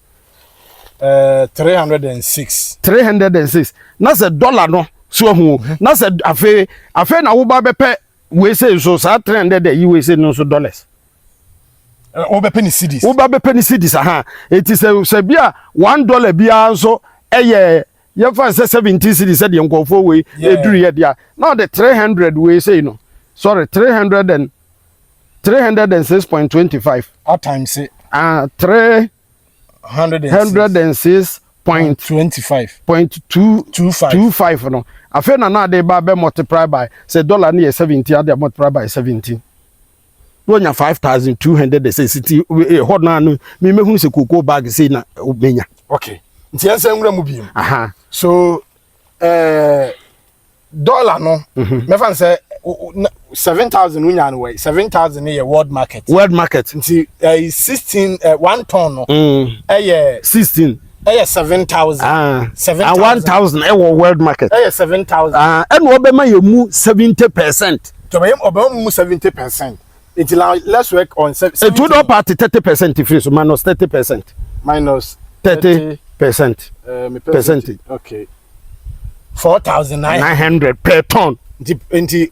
306. That's a dollar no so hu that's a afe na wo ba bepe we say so sa 300 you say no so dollars wo bepe ni cedis aha it is a bia $1 bia so eye you fa say 70 cedis say the nkofo we eduru ye dia now the 300 we say no sorry 306.25 at times say 106.25 no afi na dey ba be multiply by say dollar near 70 and they multiply by 17 no nya 5,200 say city hot na no me hu se cocoa bag say na obenya okay nti ense nwura mu bi aha so dollar no me fan say 7,000 unya no way 7,000 is world market nti 16 1 ton no 16 7,000 and 1,000 world market 7,000 and wo be ma yemu 70% to be mu 70%. Let's work on 70%. It would up at 30% free, so minus 30%. Minus 30%. Percentage. Okay. 4,900 per ton. And then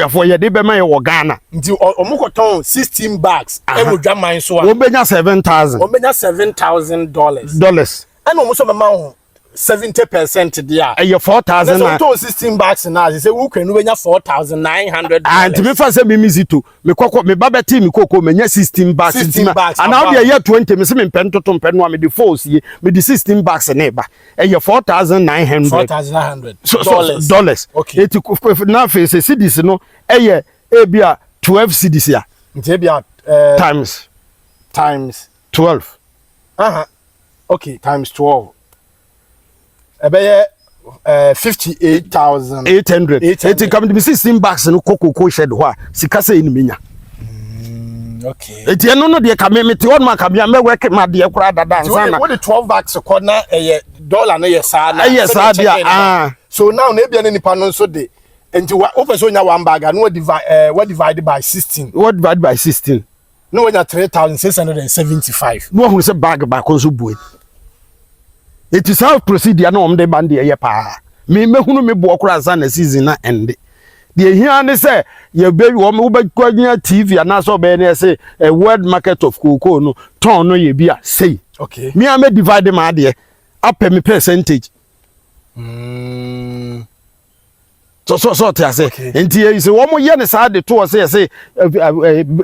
for ye de be ma ye Ghana. Nti omukoton 16 bags. E mo dwa man so a. Obenya 7,000. Obenya $7,000. Dollars. And omuso mama 70% there. And your 4,000. So 16 bags now. They say who can wenya $4,900. And me fa say me zito. Me kokko me babeti me kokko me nya 16 bags. And now the year 20 me say me pen to no me the force ye me the 16 bags neighbor. And your 4,900. $4,900. So dollars. Okay. It now face cedis no e bia 12 cedis ya. Nti bia times 12. Okay, times 12. About 58,800. It come to be 16 bags no cocoa shed wa sika say ni menya. Okay. It you no dey come me te one man come me work ma dey kura dada ansa na. What the 12 bags ko na dollar na yesa na. Yes dia so now na bia nipa no so dey enti wo person nya one bag and what divide by 16. What divide by 16? No when 3,675. No who say bag back so boy. It is how procedure no de band here pa. me hunu me bo okura za na season na end the here ne say ye baby wo me kwanya TV and so be na say a world market of cocoa no ton no ye bia say okay me am divide my de up me percentage so te say enti ye say wo mo ye ne sa de to say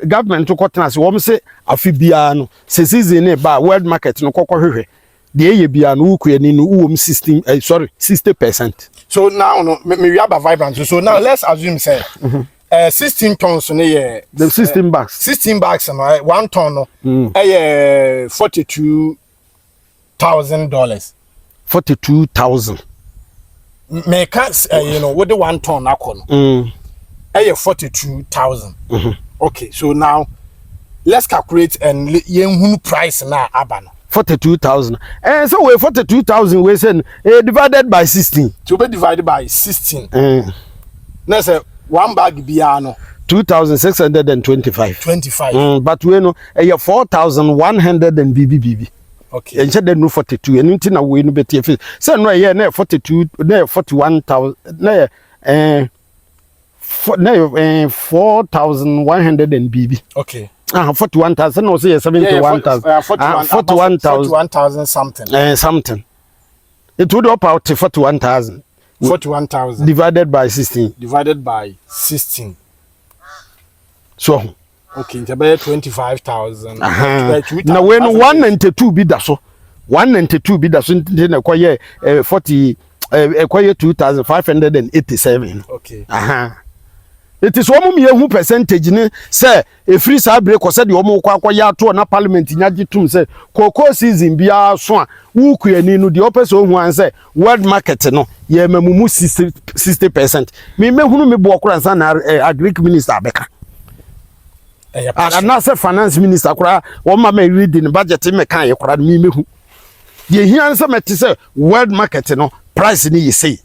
government to kotena say wo mo say afi bia no say season ne ba world market no kokko the ye bia no ku ani no wo 60%. So now no me we have a vibrant. So now let's assume say 16 tons no yeah the 16 bags. 16 bags no 1 ton no $42,000. 42,000. Me can't you know with the 1 ton akọ no. 42,000. Okay, so now let's calculate and yen price na aba no. 42,000. And so we 42,000 we say divided by 16. To be divided by 16. Now say 1 bag biya no 2,625. 25. But we know 4,100 and BBB. Okay. And said no 42. And until now we no better. So no yeah na 42 na 41,000 na 4,100 and BB. Okay. 41,000 no say 71,000. 41,000 something. Something. It would up out to 41,000. 41,000 divided by 16. Divided by 16. So okay, it's about 25,000. Now when 192 be that so 192 be that so in acquire 40 acquire 2,587. Okay. It is one who percentage ni say a free side break or said the omo kwa ya to na parliament nyaji tum say cocoa season bia so a wo kuani no the opposite one say world market no ye mamumu 60%. Me hunu me bo okura nsa na agric minister abeka and na say finance minister kura wo ma me reading budget me kan ye kura me hu ye hian say meti say world market no price ni ye say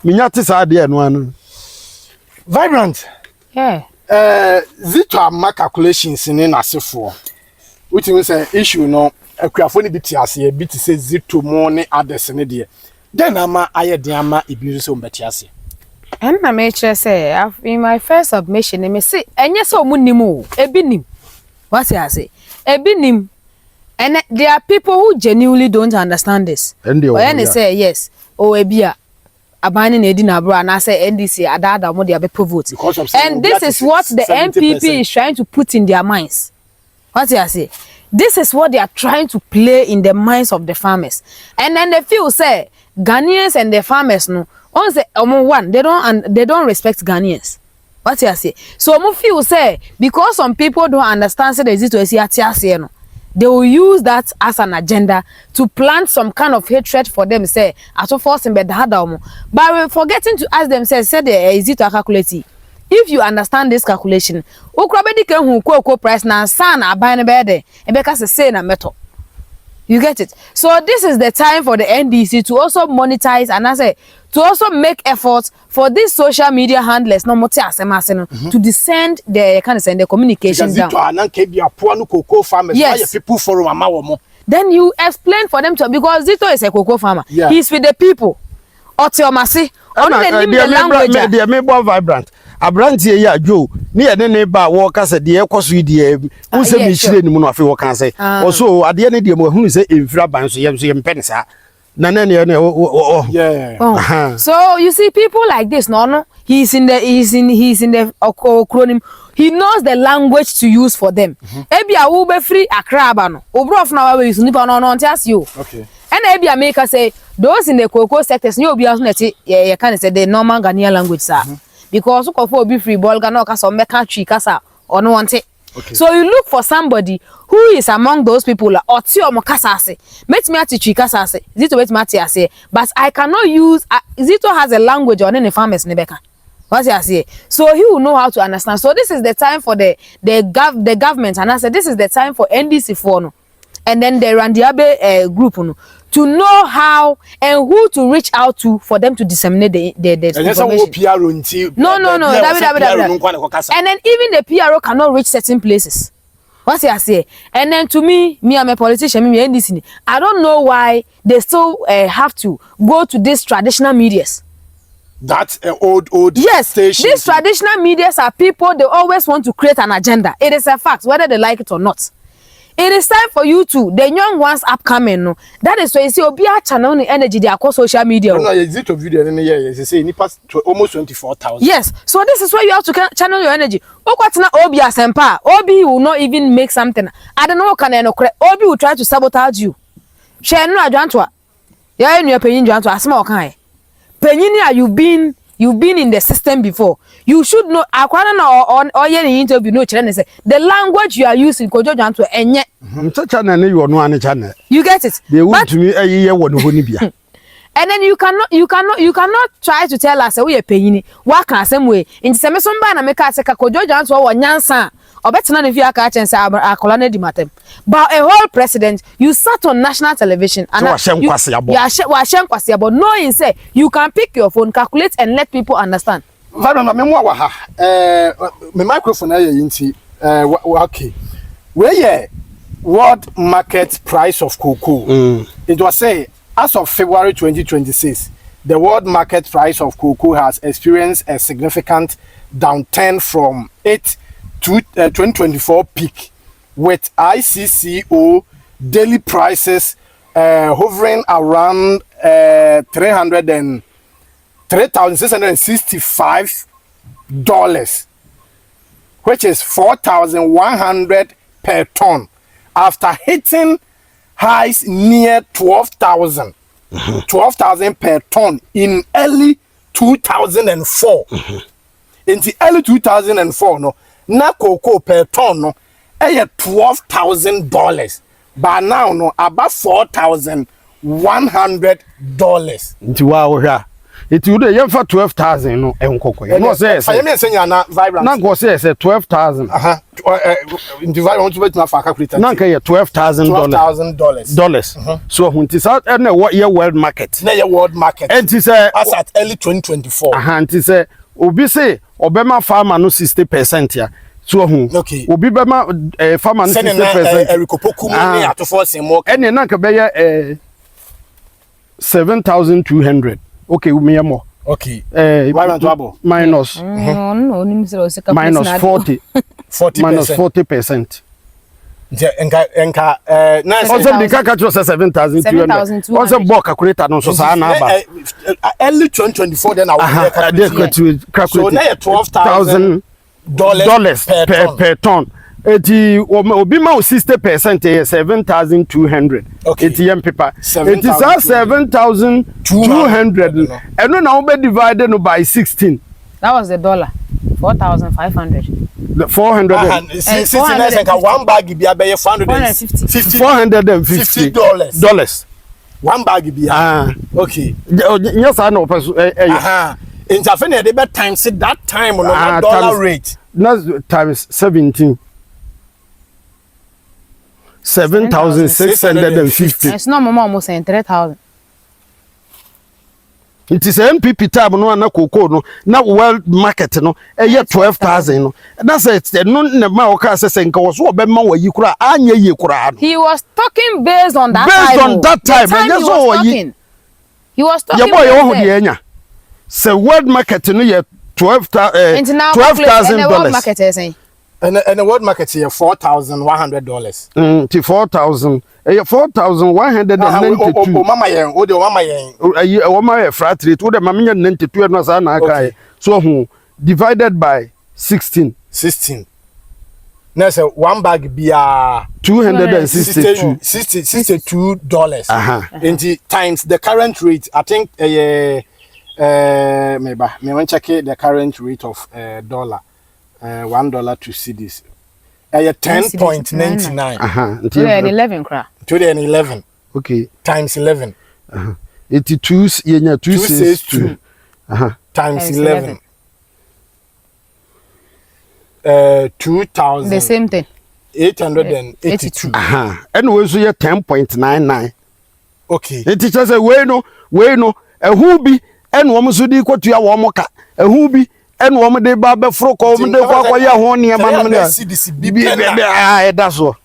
me nyati sa de no anu Vibrant. Yeah. Zito ama calculations in asefo. Which means issue no akuafo ni biti ase bi ti say Zito mo ne others ne de. Then ama aye de ama ebi so mbeti ase. And na me chere say in my first submission me say enye so mu nim o ebi nim. What you say? Ebi nim. And there are people who genuinely don't understand this. And they say yes. Oh ebia abani na edi na bro and I say NDC adada mo dey vote. And this is what the 70%. MPP is trying to put in their minds. What you say? This is what they are trying to play in the minds of the farmers. And then they feel say Ghanaians and the farmers no on say one they don't respect Ghanaians. What you say? So mo feel say because some people don't understand say the Zito is here no. They will use that as an agenda to plant some kind of hatred for them. Say, as to force but we're forgetting to ask them. Say the Zito calculate. If you understand this calculation, Ukrabedi can who cocoa price na sana buying a bed and because say na metal. You get it? So this is the time for the NDC to also monetize and I say to also make efforts for these social media handlers no more to descend the kind of send the communication down. Yes. People forum. Then you explain for them to because Zito is a cocoa farmer. Yeah. He's with the people. Otiomasi. Only vibrant. Abrantie ya jo ni ene ne ba wo kasa de ekoso die wo se mi chire ni mu no afi wo kan say also ade ne de mo hunu se emfira ban so yem penisa na ne yeah. So you see people like this no he's in the acronym. He knows the language to use for them. Ebia wo be free Accra ba no obrof na wa we use nipa no ntias you. Okay. And ebia make us say those in the cocoa sectors you obi aso na ti you can say the normal Ghanaian language sir. Because ukofo be free ball Ghana kasa meka twi kasa or no want it. So you look for somebody who is among those people like oti omo kasa ase. Met me ati twi kasa ase. Zito met me ati ase. But I cannot use Zito has a language on any farmers nebeka. What you say? So he will know how to understand. So this is the time for the government and I said this is the time for NDC for no. And then the Randiabe group no, to know how and who to reach out to for them to disseminate the information. No. And then even the PRO cannot reach certain places. What you say? And then to me, I'm a politician, me NDC. I don't know why they still have to go to these traditional medias. that old yes station. These traditional medias are people, they always want to create an agenda. It is a fact whether they like it or not. It is time for you to the young ones upcoming. No, that is why you see Obia channel energy they across social media. No, Zito video in the year. You say ni pass almost 24,000. Yes, so this is where you have to channel your energy. Okwatina Obi asempa. Obi will not even make something. I don't know can Obi will try to sabotage you. Share no adwantwa. Ya enu penyin adwantwa asema okan. Penyin you've been in the system before. You should know akwana na or any interview no channel say the language you are using kojo adwantwa enye. Channel you no an channel. You get it? They want to me year one honi bia. And then you cannot try to tell us we are paying what can same way. In the same somebody na make us kojo adwantwa wo nyansa. Obetina ne via ka chense akolane di matem. But a whole president, you sat on national television and knowing say you can pick your phone, calculate and let people understand. Varana memwa wa ha. Me microphone aye yinti okay. Where world market price of cocoa. It was say as of February 2026, the world market price of cocoa has experienced a significant downturn from 2024 peak, with ICCO daily prices hovering around $3,665, which is 4,100 per ton, after hitting highs near 12,000 per ton in early 2004. In the early 2004, no. Na cocoa per ton no $12,000, but now no about $4,100. Nti wa wo hwa iti wo de yem fa 12,000 no enkoko no say I mean say na vibrant na go say 12,000 in the vibrant to bet na fa calculator na kan $12,000 so hunti sa na your world market na your world market enti say as at early 2024 enti say obi say obema farmer no 60% ya so okay obi bema farmer no 60% erikopoku mu ni atofo semo ene na ka be 7,200 okay we me more okay minus no minus 40% minus 40%. Enka also the calculator 7,200 also book calculator no so sa na ba early 2024 then I will calculate so now $12,000 per ton. Eti obi ma 60% is 7,200. Okay. Eti yam paper. It is 7,200. And no now be divided by 16. That was the dollar. 4,500. 400. One bag be about $450. One bag be okay. Yes, I know. In Japan, they bet times that time on a dollar rate. That's times 17. 7,650. It's not almost saying 3,000. It is MPP tab no na cocoa no na world market no 12,000 no. That's it. No na ma o ka say nka wo so obema wa yi kura anya yi kura no. He was talking based on that time. Based on that time. He was talking. Your boy ho de anya. Say world market no ye $12,000. World market is saying. And the world market here $4,100. To 4,000. 4,192. Mama yen, o de mama yen. O mama flat rate. O de mama yen 92 no sa na kai. So divided by 16. 16. Now say one bag be $262. And times the current rate, I think maybe me want check the current rate of dollar. $1 to cedis. 10.99. To the 11 cra. To the 11. Okay. Times 11. 82 yenya 262. Times 11. 2,000. The same thing. 882. And we so 10.99. Okay. The teacher say we no who be and woman so di kwatua wo moka who be and woman de ba be fro ko woman de kwa ya ho ne ma no that's all.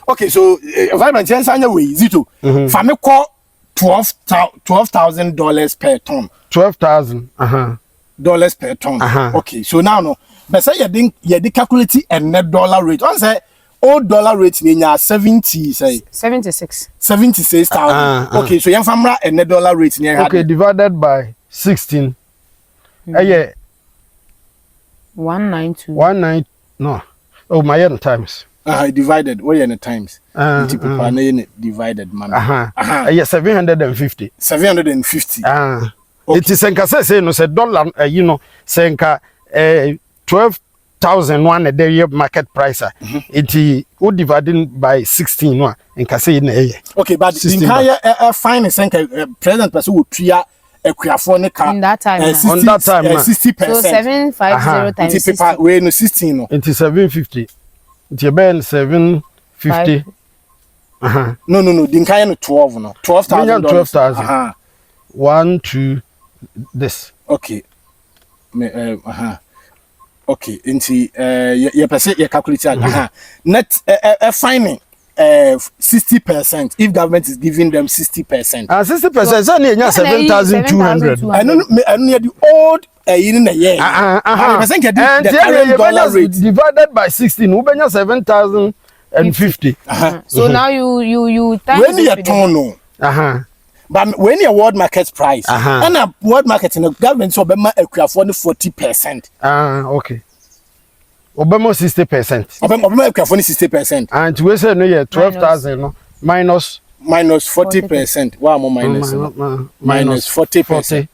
Okay, so vibrant chance anya we Zito. Fa me call $12,000 per ton. 12,000. Dollars per ton. Okay, so now no. But say you calculate a net dollar rate. On say old dollar rate ni 76,000. Okay, so you famra a net dollar rate ni okay, divided by 16. Yeah. 192. No. Oh, my yen times. Divided. What yen times? Divided man. Yeah, 750. 750. It is senka say no say dollar you know senka 12,000 a day market price. It would dividing by 16 one in say in okay, but in higher fine senka present person would tria in that time. On that time 60%. So 750 times 60. We no 16 no. It is 750. It is ben 750. No. Dinkaya no 12 no. $12,000. 12,000. 1 2 this. Okay. Okay. Inti you percent you calculate net finding 60% if government is giving them 60%. 60% so near 7,200. I know the old in the year. Percent the current dollar rate divided by 16 we benya 7,050. So now you times when you turn no. But when your world market price and a world market in the government so be ma akua for 40%. Okay. Obama 60%. Obama akua for 60%. And we say no yeah 12,000 no minus 40%. Wow, more minus 40%.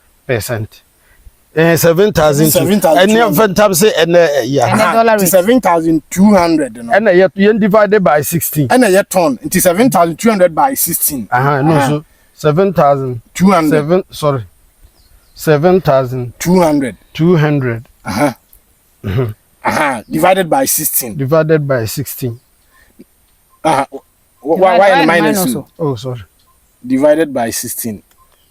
7,000. And you times say and dollar rate 7,200 no. And you divided by 16. And a ton into 7,200 by 16. No so 7,200. 7,200. 200. Divided by 16. Divided by 16. Why minus? Oh, sorry. Divided by 16.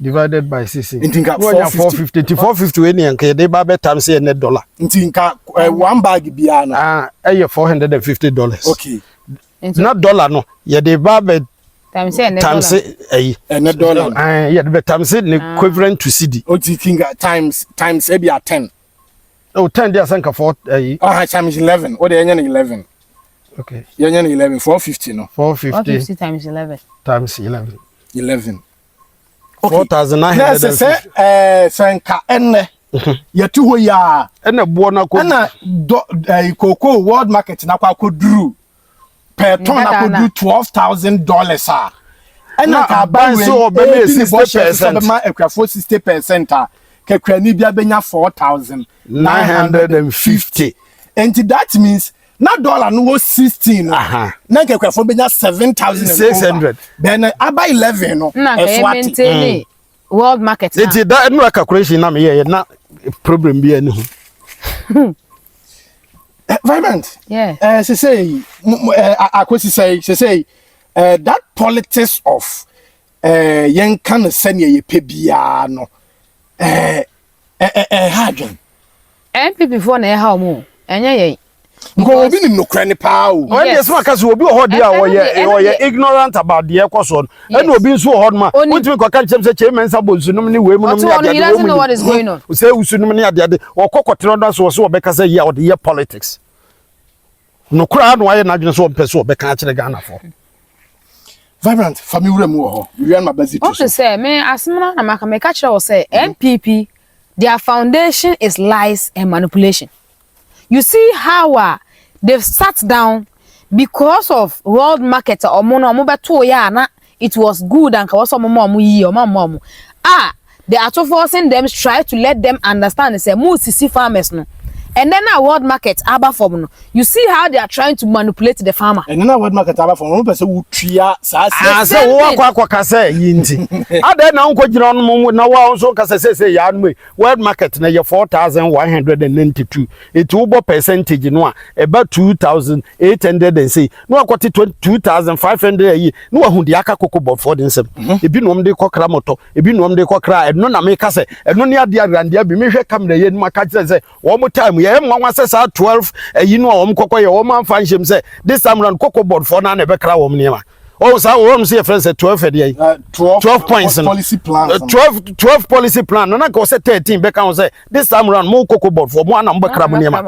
Divided by 16. Intinka 450. 450 we ni nke dey ba betam say net dollar. Intinka one bag bia na. $450. Okay. Not dollar no. Ye dey ba be times net dollar. Yeah, the times equivalent to CD. O tinka times e be 10. Oh, 10 there sanka 4 times 11. What the 11? Okay. Yenye 11 450 no. 450 times 11. Times 11. 11. Okay. 4,900. Sanka enne. Ye tu ho ya. Enne bo na ko. Ena cocoa world market na kwa ko duru. Per ton na ko do $12,000 ah. Ena ka buy so obey 60%. Ma ekwa 60% kekwani bia benya 4,950. And that means na dollar no was 16 na kekwa fo benya 7,600. Then about 11 no e maintain world market na. It that no calculation na me na problem bi ani ho. Vibrant. Yeah. Say akosi say that politics of yen kan send ye pe bia no hadwen MPP for na ha mo enye ye because obi ni nokra ni pa o yes ma ka so obi ho dia wo ye ignorant about the ekoso and obi nso ho ma wotimi ko kan chem say chairman sabo sunum ni we munum ni ade he doesn't know what is going on say usunum ni ade okokotero do so wo be ka say ya the politics nokra no aye na adwene so pese wo be ka kire Ghana for Vibrant family mu ho we ma bazito so say me asmna na maka me ka kire wo say MPP their foundation is lies and manipulation. You see how they've sat down because of world market or mono beto ya na it was good and ka waso momo yi o momo they are forcing them try to let them understand say mu sisi farmers no. And then our world market aba form no. You see how they are trying to manipulate the farmer. And then our world market aba form no person wo tria sa say wo akwa kasa yinti. Ade na nko gina no mo na wa nso kasa say ya no world market na ye 4,192. It wo bo percentage no a about 2,800 say. No akwati 2,500 yi. No hu de aka COCOBOD for dem. Ebi no de kokra moto, ebi no de kokra eno na me kasa. Eno ne ade arandia bi me hwe kamera ye no aka say wo mo time yeah, one says 12 you know kokoye wo man fan him say this time round COCOBOD for na be kra wo mniema Oh, so we say friends 12 a day. 12 points policy plan. 12 policy plan. No, na go say 13. Be can say this time around more COCOBOD for more number craboniema.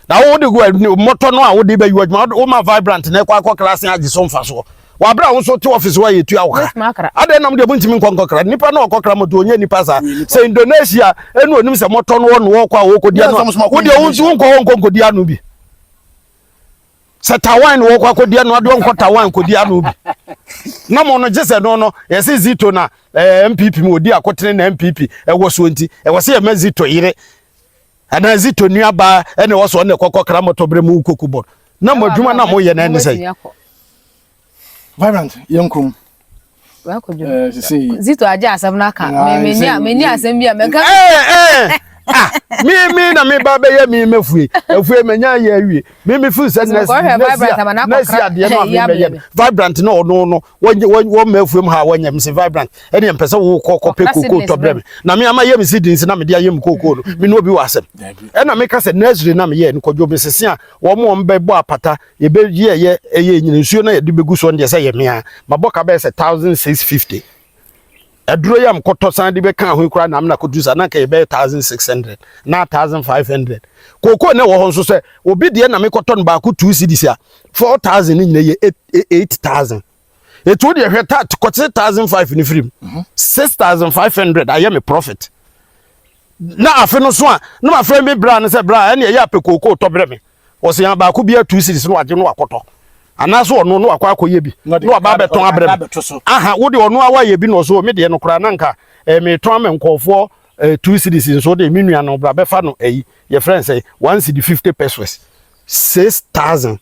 Now wo dey go motor no a wo dey be you o ma vibrant na kwa class ya jiso mfa so. Wa bra wo so to office wa yetu awo. Ade nam de buntimi nkokra. Nipa na okokra moto onye nipa sa. Say Indonesia enu onim se motor no wo kwa wo kodia no. Wo dey wo nkodia no bi. Se Taiwan wo kwa kodia no ade nko Taiwan kodia no bi. Na mo no jese no yesi Zito na MPP mo di akotene na MPP e wo so nti e wo se e Zito yire ana Zito nuaba ene wo so ne kokokra moto bre mu COCOBOD na mo adwuma na mo ye na ne sei Vibrant yankum wa ko dwuma Zito aja asem na ka meni asem bia meka me na me ba be ye me mefue efue menya ye awie me fu se na ade no me vibrant no wo mefue ha wo nyam se vibrant ene mpese wo kope cocoa to brem na me ama ye me seedings na me dia ye me cocoa no me no bi wasem ena me ka se nursery na me ye nkodwo me sese a wo mo mbe bo apata ye be ye nyina nsuo na ye de begu so nde se ye me a maboka be se 1650 Adro yam koto san de be kan ho kura na me na kodusa na ka e be 1600 na 1500 koko ne wo ho so se obi de na me koto no ba ko 2 cedis a 4000 ni ye 8000 etu de hweta kote 1500 ni free 6500 aye me profit na afi no so a na ma frame me bra ne se bra ene ye apekoko to bre me wo se ya ba ko bia 2 cedis no age no akoto anaso ono no akwa akoye bi no aba beton abrem aha wo de ono awa ye bi no so me de no kra nanka me ton me nkofo 2 cedis so de minua no bra be fa no ye friend say 1 cedi 50 pesos 6000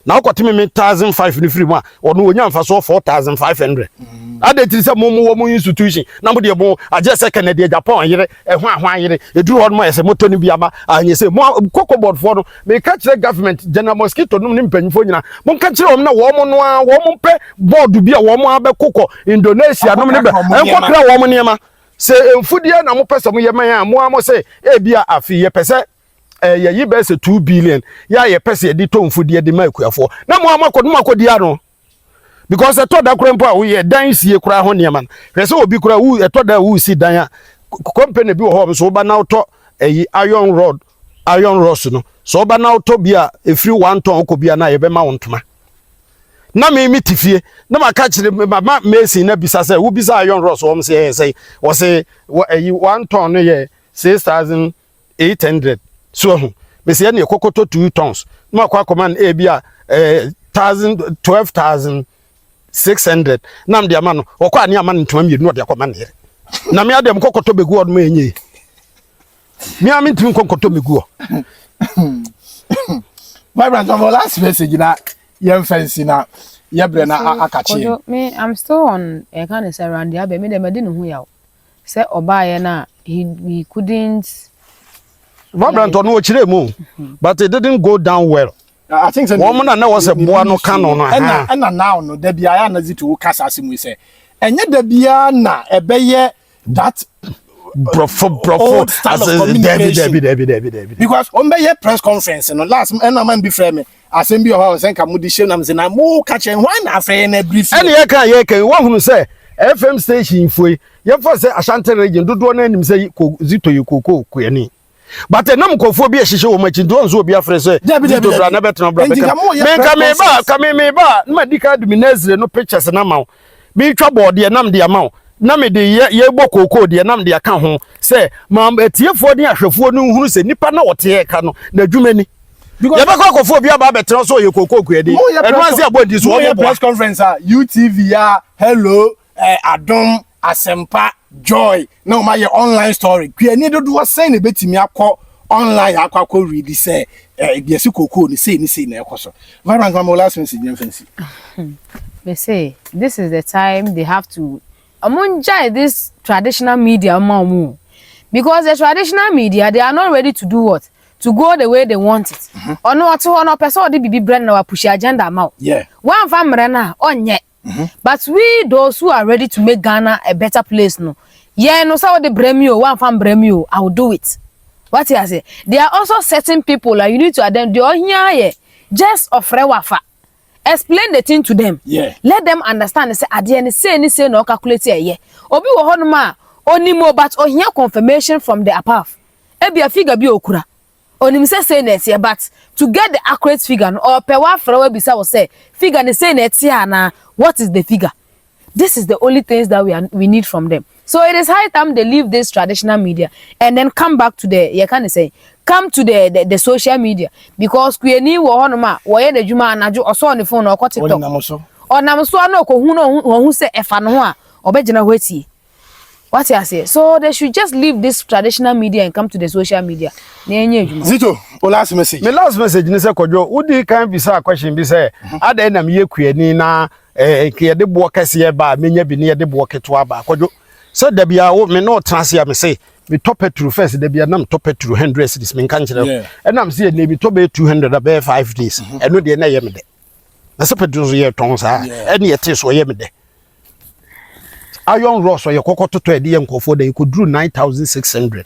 na okotime me 1500 ni free ma ono onya mfa so 4500 ade ti se mo institution na mo de bo age se Canada Japan yire ehwa yire eduru ho no ese moto ni bia ba anye se mo COCOBOD for no me ka kire government general mosquito no ni mpanyifo nyina mo ka kire om na wo mo no a wo mo pe board bia wo mo abe kokọ Indonesia no ne be enko kra wo mo niema se emfudie na mo pese mo yeman a mo amo se e bia afi ye pese ye yi be se 2 billion ya ye pese di to mfudie de makuafo na mo amako no makodi ano because eto da kura mpo a wo ye dan sie kura ho niema hwese obi kura wu eto da wu si dan a company bi wo ho so ba na auto iron rod no so ba na auto bia efiri 1 ton ko bia na ye be ma wontoma na me mitifie na maka kire mama Messi na bisa se wo bisa iron rod so say wo say 1 ton no ye 6800 so me say na kokoto 2 tons na akwa command e bia 12600 nam de amano okwa ani amano ntoma mi no de akoma ne na me adem kokoto begu odmo enye mi am ntimi kokoto begu Vibrant on last message na yem fancy na yebre na akachi me I'm still on e kan say around the abe me dem de no hu yawo say obaye na he couldn't Vibrant on wo chire mu but it didn't go down well. I think so. Woman na was a boa no canon and now no there be aya na Zito kasa asimu say enye da bia na ebeye that brofo as Debbie because on be press conference no last and man be frame asem bi o ha say nka mudi shame na me na mo ka chen why na afre na brief and ye kan wo hunu say FM station foi ye for say Ashanti region dodo na anim say Zito ye Cocoa kuani but enam kofo bi ehihye wo machi don zo bi afre say Zito bra na betno bra beka me ba na dika duminazre no pictures na mawo bi twa board ye nam de amawo na me de ye gbo Cocoa de nam de aka ho say ma etiefo de ahwefo no hunu say nipa na wote ye ka no na adwumani because ye ba kofo bi aba betno so ye Cocoa kuadi enwanse abodi so wo press conference UTV hello Adom Asempa Joy no my online story kuani do was say na betimi akọ online akọ read say biesi Cocoa ni say na ekoso Vibrant my last message fancy they say this is the time they have to amunjai this traditional media mamu because the traditional media they are not ready to do what to go the way they want it ono oto ono person dey bibi brand na push agenda ma one famre na onye but we those who are ready to make Ghana a better place no no so the bremio one fam bremio I will do it what you say there are also certain people like you need to attend the here just ofre wafa explain the thing to them. Yeah. Let them understand. Say at the end, say no calculate here. Obi wo honoma onimo but ohia confirmation from the above. Ebi a figure bi okura. Onim say net here, but to get the accurate figure or per one for we bisa will say figure ne say net here na what is the figure? This is the only things that we need from them. So it is high time they leave this traditional media and then come back to come to the social media, because we ni wo honoma wo ye djuma anajo oso on the phone or TikTok. Onam so na ko hu say efa no ho a obegina ho atie. What you say? So they should just leave this traditional media and come to the social media. Zito, last message. My last message ni say Kojo, udi kan bisa question bi say ada na me yekuani na ke de bo kase ba menya bi ne de bo keto aba Kojo. So da bia wo me no transia me say me top petrol first da bia na me top petrol 100 cedis me kan kire. And am say na me top 200 about 5 days. And no de na ye me de. Na se petrol ye ton sa. And ye te so ye me de. Iron Ross or your cocoa to a DM for they could do 9,600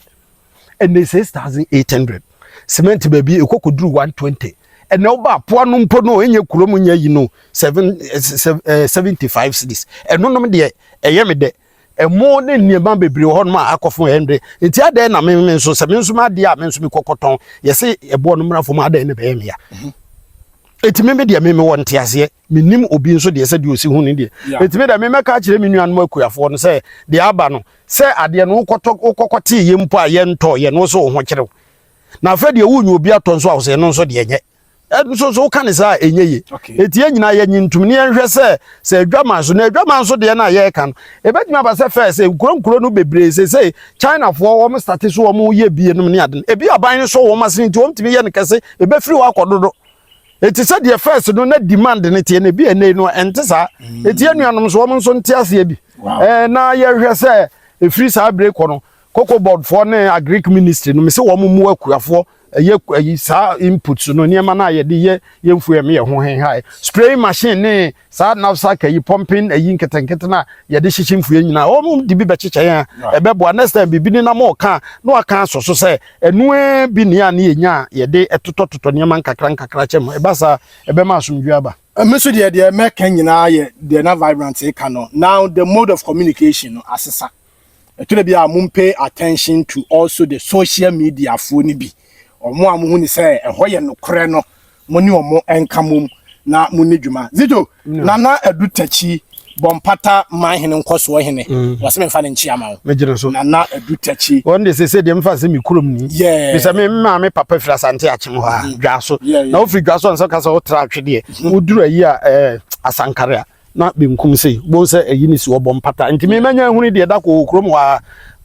and they say 6,800. Cement baby, you could do 120. And now, Puanum Pono in your Kuromunya, you know, 75 cities. And no, dear, a yamide, a more than near Bambi Brew on my Akofo Henry. It's a then I mean, so some my dear men to be cocoton. You say a born from Mother in the Bamia. It may be the meme one tears here, minim obi so de said you see who in there. It made a meme catch them in and work for and say, the Abano, say at the no cototi, yimpa, yen toy, and also watcher. Now, Fred, you will be at Ton's house and also the and so can is I in ye. It's yen I yen to me and say, drama, so no drama, so the I can. A bet my first say, Grono be brace, say, China for almost status or more ye be in a be a buying so almost into me and can say, a be free walk or it is said the first do not demand anything and be a no entesa. It's Yanuan's woman's on Tiasi. Now you say a free side break on COCOBOD for a Greek ministry. No, Miss Woman work for a year inputs no near mana ye ye for me high. Spray machine, sad now sack you pumping a yinket and ketana, ye dishing for you now. Oh, the bibacha, a bebo next time be bidding a more car, no I can't so say, and no be near ye day at to Yamanka cranka crachem, a bassa, a bemasum jaba. Monsieur, dear, American, they're not vibrant, now the mode of communication, assessor. To be a pay attention to also the social media for Nibi. Or more money say a hoya no creno, money or more enkamum na munijuma. Zito, Nana edutachi, bompata mahine nkoswo was me fan in chiama. Nana edutachi. One day they said them fast me kurumni. Yeah. Bisa me mama papa frasante achimwa. Gaso. Na ofi gaso ansa kasa o track de. Uduru ayi asankarea. Na bimkum sei bo se eyini si obom pata nti me manya huni de da ko krom wa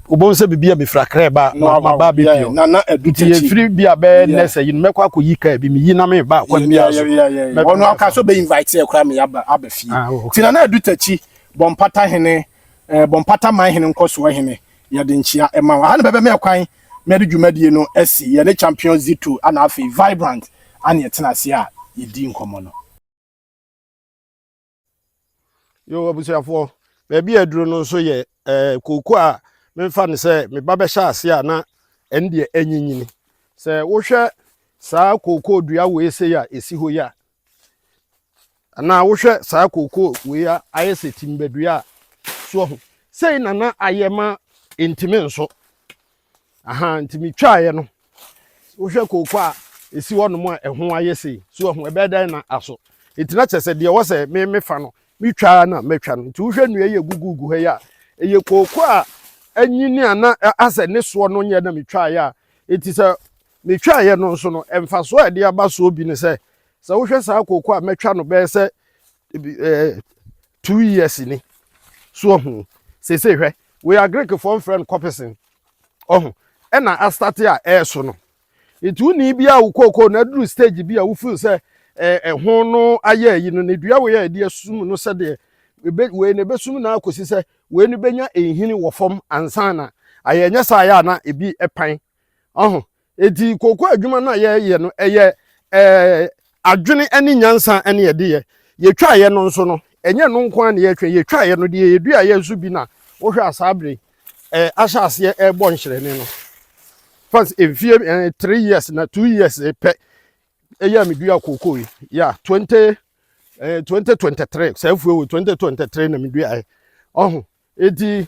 obom se bibia me frakra ba ma ba bibio na eduti free bia be nese yin mekwa akoyi ka bi mi yi na me ba kwa bia so ono aka so be invite e kra me aba fi ti na edutachi bom pata hene bom pata man hene nkoso hene ya de nchia e ma ha na bebe me kwan me de dwumadie no asi ya ne champion zito ana afi vibrant ana yetenase a yedi nkomo no. Yo abusiafo baby aduro no so ye Cocoa a me fa ne se me ba be sha ase a na ende anyinyini se wo hwe saa Cocoa dua we se ya esi ho ya ana wo hwe saa Cocoa we ya ayese timbadua so ho sei nana ayema intime nso aha ntimi twae no wo hwe Cocoa a esi wono mo eho ayese so ho ebedan na aso itina chese de wo se me fa no mitwa na metwa no nti wohwe nu ye gugugu he ya eye Cocoa anyini ana ase ne so no nye na mitwa ya eti se mitwa ye no so no emfaso e de aba so obi ne se wohwe sa Cocoa metwa no be se 2 years ni so ho se hwe we are Greek for friend copperson oh e na a start ya so no eti uni bia wo Cocoa na duru stage bia wo feel se ho no aye yi no ne dua we ya de asum no se de we ne besum na akosi se we ne benya ehini wo fom ansana aye nya sa ya na ebi epan eti Cocoa adwuma na ye no eye adwene ani nyansa ene ye de ye twa ye no nso no enye no nko an ye twa ye twa ye no de ye dua ye su bi na wo hwa asabre asha ase bo nhyerene no first efie 3 years na 2 years pe eya me dua Cocoa ya 20 2023 sɛ afuo 2023 na medua ɔho eti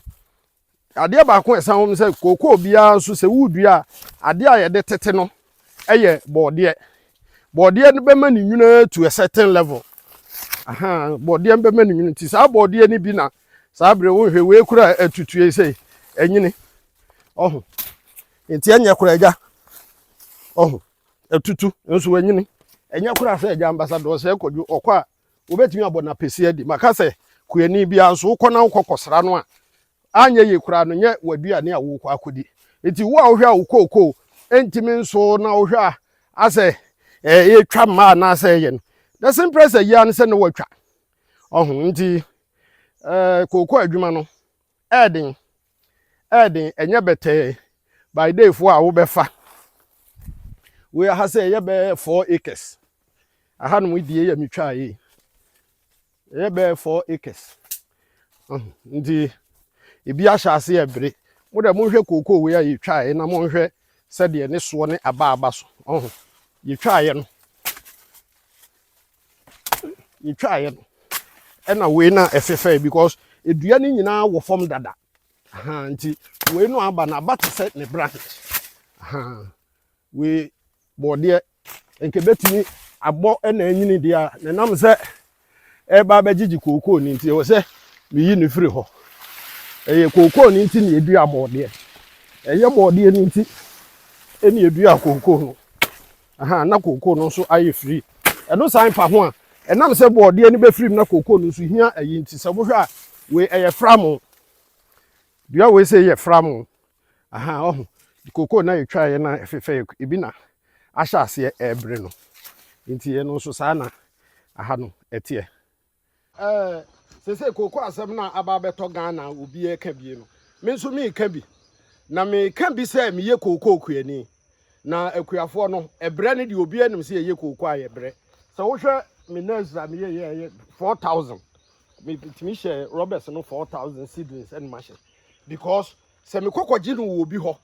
adeɛ baako ɛsan wɔm sɛ cocoa biara nso sɛ wudua adeɛ a yɛde tete no ɛyɛ bɔɔdeɛ no bɛma ne nwuna to a certain level bɔɔdeɛ no bɛma ne nwuna ti saa bɔɔdeɛ no bi na saa bere wo hwɛ we kura atutue sɛ ɛnyini ɔho enti ɛnyɛ kura agya ɔho atutu nso ɛnyini ɛnyɛ kura sɛ agya ambassador sɛ kɔdwo ɔkɔ a wobɛtumi abɔ na pɛsi adi maka sɛ kuyani bia nso wokɔ na wokɔ kɔsra no a anya ye kura no nyɛ waduane a wokɔ akodi enti wo a wohwɛ a wokɔkɔ entimi nso na wohwɛ a asɛ yɛtwa ma na asɛ yɛ no the same price a yia ne sɛ ne watwa ɔho nti kokɔ adwuma no ɛden ɛnyɛ bɛtɛ by day fo a wo bɛfa we ha sɛ yɛ bɛ 4 acres aha no die yɛ metwa yi yɛ bɛ 4 acres nti ebi ahyɛ ase ɛbere mo de mo hwɛ kokɔ we a yɛtwa yi na mo hwɛ sɛ de ne soɔ ne aba so ɔho yɛtwa yi no ɛna we na ɛfɛfɛ because edua ne nyinaa wɔ fam dada nti we no aba na aba te sɛ ne branch we bɔɔdeɛ nke betumi abɔ ɛna anyini dia na nam sɛ ɛba bɛgyegye kokɔ ni nti ɛwɔ sɛ meyi ne firi hɔ ɛyɛ kokɔ ni nti ne edua bɔɔdeɛ ɛyɛ bɔɔdeɛ ni nti ɛne edua kokɔ no na kokɔ no nso ayɛ firi ɛno san pa ho a ɛnam sɛ bɔɔdeɛ ne bɛfiri na kokɔ no nso hia ɛyi nti sɛ wohwɛ a we ɛyɛ framo dua we sɛ yɛ framo ɔho kokɔ na yɛtwa yɛ na ɛfefɛ ebi na ahyɛ aseɛ ɛbere no nti yɛ no nso saa na aha no ɛteɛ sɛ kokɔ asɛm na aba bɛtɔ Ghana obi ɛka bie no me nso me ka bi na me ka bi sɛ me yɛ kokɔ kuani na akuafoɔ no ɛbrɛ ne de obi anim sɛ yɛ kokɔ a yɛbrɛ sɛ wohwɛ me nazra me yɛ 4000 me timi hyɛ Roberts no 4000 seedlings and mahyɛ because sɛ me kokɔgye no wɔ obi hɔ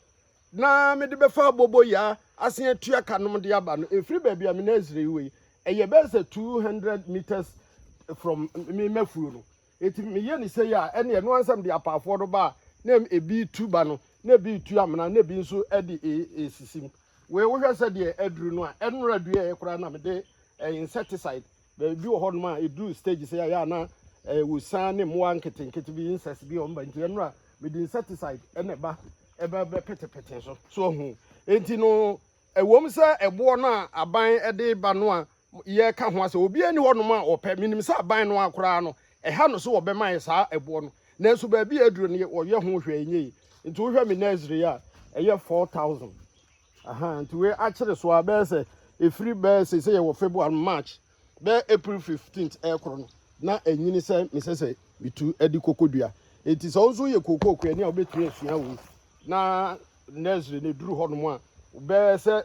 na me de bɛfa bobo ya asen atua kanom de aba no efiri baabi a me nazra yi wei ɛyɛ bɛsɛ 200 meters from me mafuo no eti me yɛ ne sɛ ya ɛne ɛno ansam de apaafoɔ do ba na ebi tuba no na ebi tu amena na ebi nso ɛde esisim we wohwɛ sɛ de aduru no a ɛnora dua yɛ kora na me de insecticide baabi wɔ hɔ no ma eduru stage sɛ ya na wo san ne moa nketenkete bi insects bi ɔmba nti ɛnora me de insecticide ɛna ba ɛbɛ pɛtɛpɛtɛ so hu enti no ɛwom sɛ ɛboɔ no a aban ɛde ba no a yɛ ka ho asɛ obi ani hɔ no ma ɔpɛ minim sɛ aban no akora no ɛha no so wɔbɛma yɛ saa ɛboɔ no nanso baabi aduru no wɔyɛ ho hwɛ nyɛ nti wo hwɛ me nazri a ɛyɛ 4000 nti we akyere so a bɛɛ sɛ efiri bɛɛ sɛ yɛ wɔ February March bɛɛ April 15th ɛkoro no na anyini sɛ mesɛ bitu adi kokodua enti sɛ nso yɛ kokɔ kuani a wobɛtumi asua wo na nazri ne duru hɔ no mu a bɛɛ sɛ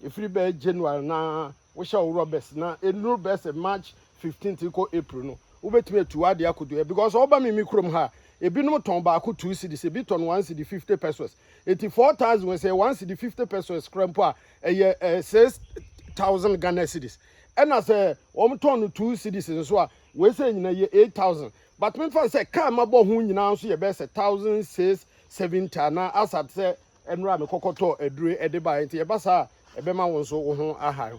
efiri bɛɛ January na wohyɛ wo Roberts na enuru bɛɛ sɛ March 15th kɔ April no wobɛtumi atu ade akodua because ɔba me mikrom ha ebinom tɔn baako 2 cedis ebi tɔn 1 cedi 50 pesos eti 4000 we say 1 cedi 50 pesos krampo a ɛyɛ 6000 Ghana cedis ɛna sɛ wɔn tɔn 2 cedis nso a we say nyina yɛ 8000 but me fa sɛ car ma bɔ ho nyina nso yɛ bɛ sɛ 1670 na asat sɛ ɛnura me kɔkɔtɔ adure ɛde ba enti yɛ ba sa ɛbɛma wɔn so wo ho aha